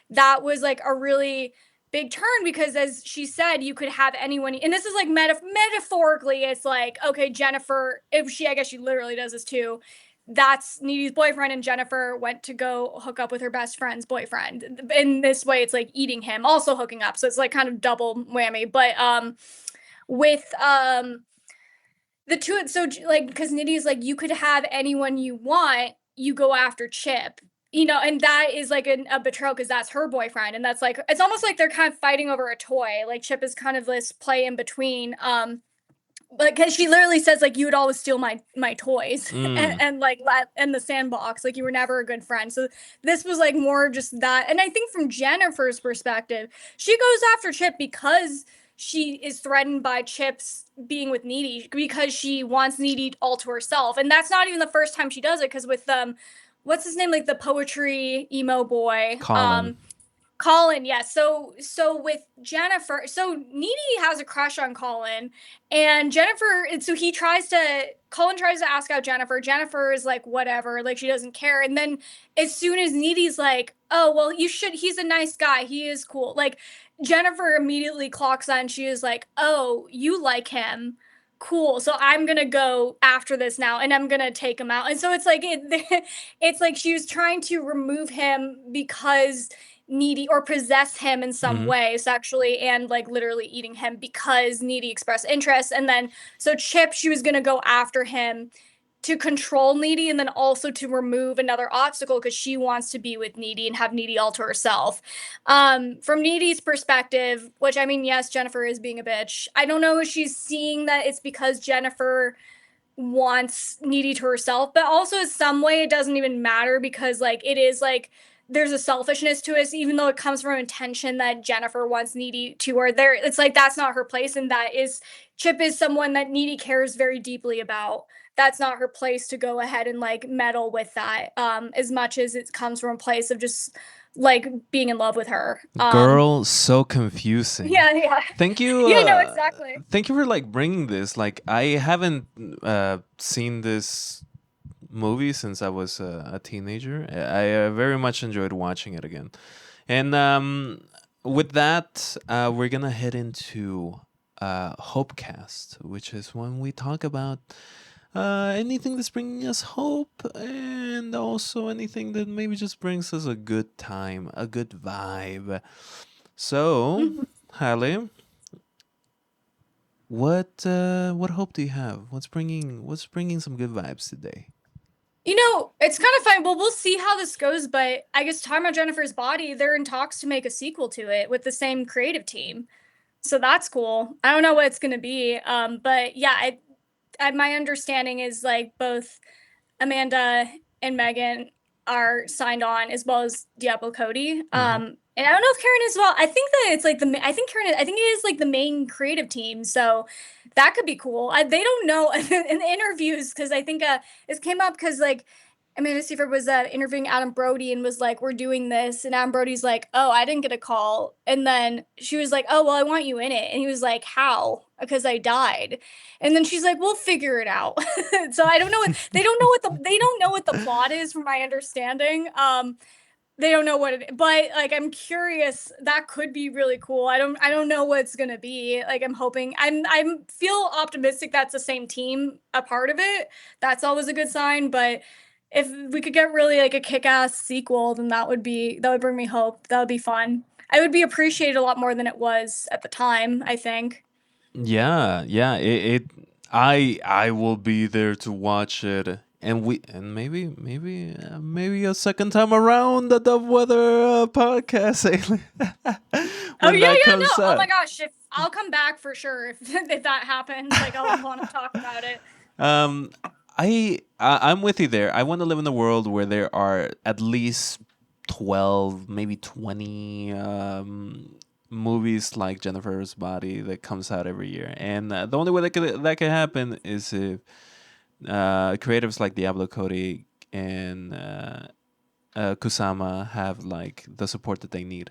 B: that was like a really big turn because as she said, you could have anyone, and this is like metaphorically, it's like, okay, Jenifer, if she, I guess she literally does this too, that's Needy's boyfriend, and Jenifer went to go hook up with her best friend's boyfriend. In this way, it's like eating him, also hooking up, so it's like kind of double whammy. But with the two, so like, because Nitty's like, you could have anyone you want, you go after Chip, and that is like a betrayal because that's her boyfriend, and that's like, it's almost like they're kind of fighting over a toy. Like Chip is kind of this play in between, because she literally says like, you would always steal my toys and like and the sandbox, like you were never a good friend. So this was like more just that, and I think from Jenifer's perspective, she goes after Chip because she is threatened by Chip's being with Needy, because she wants Needy all to herself. And that's not even the first time she does it, because with what's his name, like the poetry emo boy, Colin, yes. So with Jenifer, so Needy has a crush on Colin, and Jenifer, and so Colin tries to ask out Jenifer. Jenifer is like, whatever, like she doesn't care. And then as soon as Needy's like, oh, well, he's a nice guy, he is cool. Like Jenifer immediately clocks on, she is like, oh, you like him. Cool. So I'm going to go after this now and I'm going to take him out. And so it's like, it's like she was trying to remove him because Needy, or possess him in some way sexually, and like literally eating him because Needy expressed interest. And then so Chip, she was going to go after him to control Needy, and then also to remove another obstacle because she wants to be with Needy and have Needy all to herself. From Needy's perspective, which I mean, yes, Jenifer is being a bitch. I don't know if she's seeing that it's because Jenifer wants Needy to herself, but also in some way it doesn't even matter because like it is like there's a selfishness to us, even though it comes from intention that Jenifer wants Needy to her. There, it's like that's not her place, and that is Chip is someone that Needy cares very deeply about. That's not her place to go ahead and like meddle with that, as much as it comes from a place of just like being in love with her.
A: Girl, so confusing.
B: Yeah.
A: Thank you.
B: Yeah, no, exactly.
A: Thank you for like bringing this. Like I haven't seen this movie since I was a teenager. I very much enjoyed watching it again. And with that, we're gonna head into Hopecast, which is when we talk about anything that's bringing us hope, and also anything that maybe just brings us a good time, a good vibe. So, Halle, what hope do you have? What's bringing some good vibes today?
B: It's kind of fun. Well, we'll see how this goes, but I guess talking about Jenifer's Body, they're in talks to make a sequel to it with the same creative team. So that's cool. I don't know what it's going to be. But yeah, my understanding is like both Amanda and Megan are signed on, as well as Diablo Cody. And I don't know if Karen is as well. I think that it's like I think it is like the main creative team. So that could be cool. They don't know in the interviews, because I think it came up because like Amanda Seyfried was interviewing Adam Brody and was like, we're doing this. And Adam Brody's like, oh, I didn't get a call. And then she was like, oh, well, I want you in it. And he was like, how? Because I died. And then she's like, we'll figure it out. So I don't know. They don't know what the plot is, from my understanding. They don't know what it, but like I'm curious. That could be really cool. I don't know what it's gonna be. Like I'm hoping. I'm feel optimistic that's the same team a part of it. That's always a good sign. But if we could get really like a kick-ass sequel, then that would bring me hope. That would be fun. I would be appreciated a lot more than it was at the time, I think.
A: Yeah. I will be there to watch it, and maybe a second time around the Dovewhether podcast. When that comes
B: no.
A: out.
B: Oh my gosh, I'll come back for sure if that happens. Like I'll want to talk about it.
A: I'm with you there. I want to live in a world where there are at least 12, maybe 20 movies like Jennifer's Body that comes out every year. And the only way that could happen is if creatives like Diablo Cody and Kusama have like the support that they need.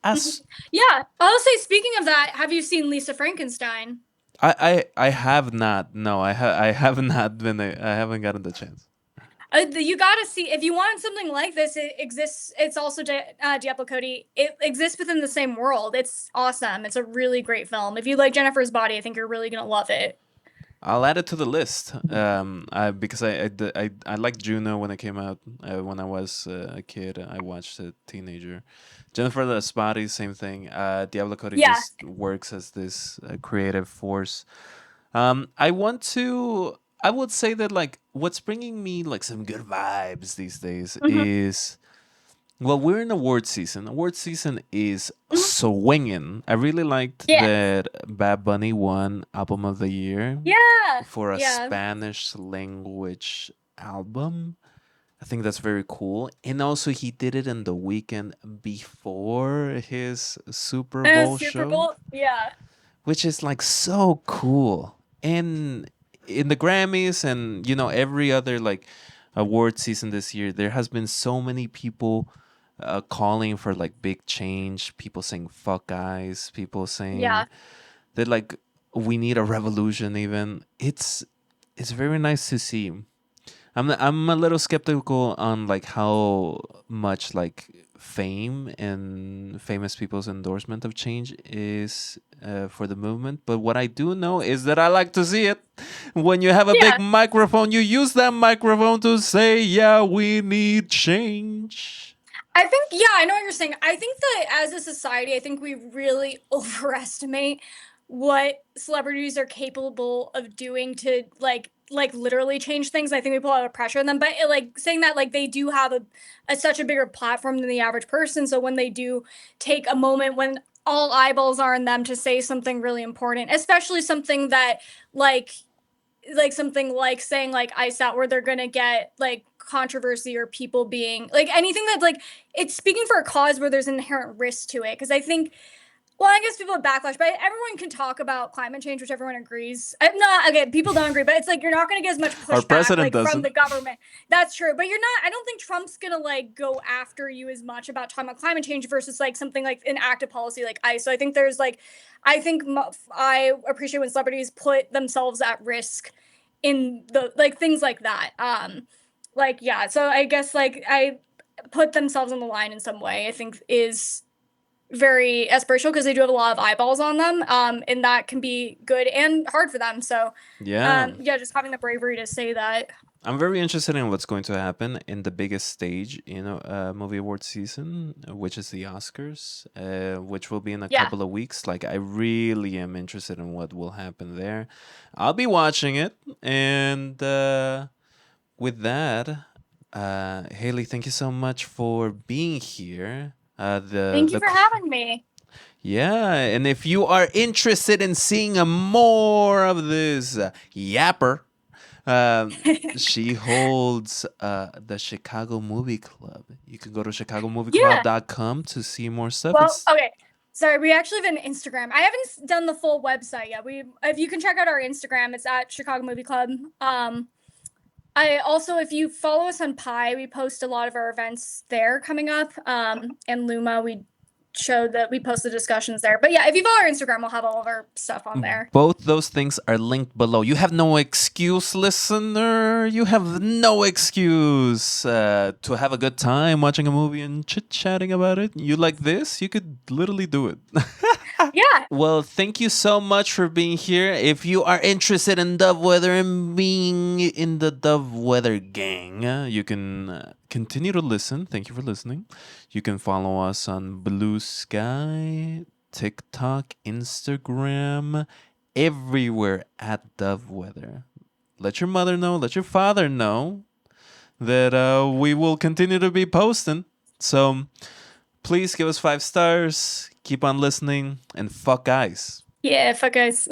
A: As
B: Yeah, I'll say. Speaking of that, have you seen Lisa Frankenstein?
A: I have not. No, I have not been. I haven't gotten the chance.
B: You gotta see if you want something like this. It exists. It's also Diablo Cody. It exists within the same world. It's awesome. It's a really great film. If you like Jennifer's Body, I think you're really gonna love it.
A: I'll add it to the list. Because I liked Juno when it came out. When I was a kid, I watched a teenager. Jennifer the Spotty, same thing. Diablo Cody
B: Yeah.
A: just works as this creative force. I want to. I would say that like what's bringing me like some good vibes these days
B: Mhm.
A: is well, we're in award season. Award season is
B: Mhm.
A: swinging. I really liked
B: Yeah.
A: that Bad Bunny won Album of the Year
B: Yeah.
A: for a
B: Yeah.
A: Spanish language album. I think that's very cool. And also, he did it in the weekend before his Super Bowl
B: Super
A: show,
B: Bowl. Yeah.
A: which is like so cool. And in the Grammys and every other like award season this year, there has been so many people calling for like big change. People saying "fuck guys," people
B: Yeah.
A: saying that like we need a revolution. Even it's very nice to see. I'm a little skeptical on like how much like fame and famous people's endorsement of change is for the movement. But what I do know is that I like to see it. When you have a big
B: Yeah.
A: microphone, you use that microphone to say, "Yeah, we need change."
B: I think, yeah, I know what you're saying. I think that as a society, I think we really overestimate what celebrities are capable of doing to like literally change things. I think we put a lot of pressure on them, but like saying that like they do have a such a bigger platform than the average person. So when they do take a moment when all eyeballs are on them to say something really important, especially something that like something like saying like ice out where they're gonna get like controversy or people being like anything that like it's speaking for a cause where there's inherent risk to it because I think well I guess people have backlash but everyone can talk about climate change which everyone agrees I'm not okay people don't agree but it's like you're not gonna get as much
A: Our
B: pushback
A: president
B: like from
A: doesn't.
B: the government that's true but you're not I don't think Trump's gonna like go after you as much about talking about climate change versus like something like an active policy like ice so I think there's like I think I appreciate when celebrities put themselves at risk in the like things like that like yeah so I guess like I put themselves on the line in some way I think is very aspirational because they do have a lot of eyeballs on them and that can be good and hard for them so
A: Yeah.
B: yeah just having the bravery to say that
A: I'm very interested in what's going to happen in the biggest stage in a movie award season, which is the Oscars, which will be in a
B: yeah
A: couple of weeks. Like, I really am interested in what will happen there. I'll be watching it. And with that, Haley, thank you so much for being here.
B: thank you for having me
A: Yeah, and if you are interested in seeing more of this yapper, um, she holds the Chicago Movie Club. You can go to
B: yeah
A: chicagomovieclub.com to see more stuff.
B: well
A: It's
B: okay sorry we actually have an Instagram I haven't done the full website yet we if you can check out our Instagram it's at Chicago Movie Club I also, if you follow us on Pi, we post a lot of our events there coming up. And Luma, we showed that we post the discussions there. But yeah, if you follow our Instagram, we'll have all of our stuff on there.
A: both those things are linked below. You have no excuse, listener. You have no excuse to have a good time watching a movie and chit chatting about it. You like this? You could literally do it.
B: Yeah.
A: Well, thank you so much for being here. If you are interested in Dovewhether and being in the Dovewhether gang, you can continue to listen. Thank you for listening. You can follow us on Blue Sky, TikTok, Instagram, everywhere at Dovewhether. Let your mother know, let your father know that we will continue to be posting. So please give us 5 stars. Keep on listening and fuck guys.
B: Yeah, fuck guys.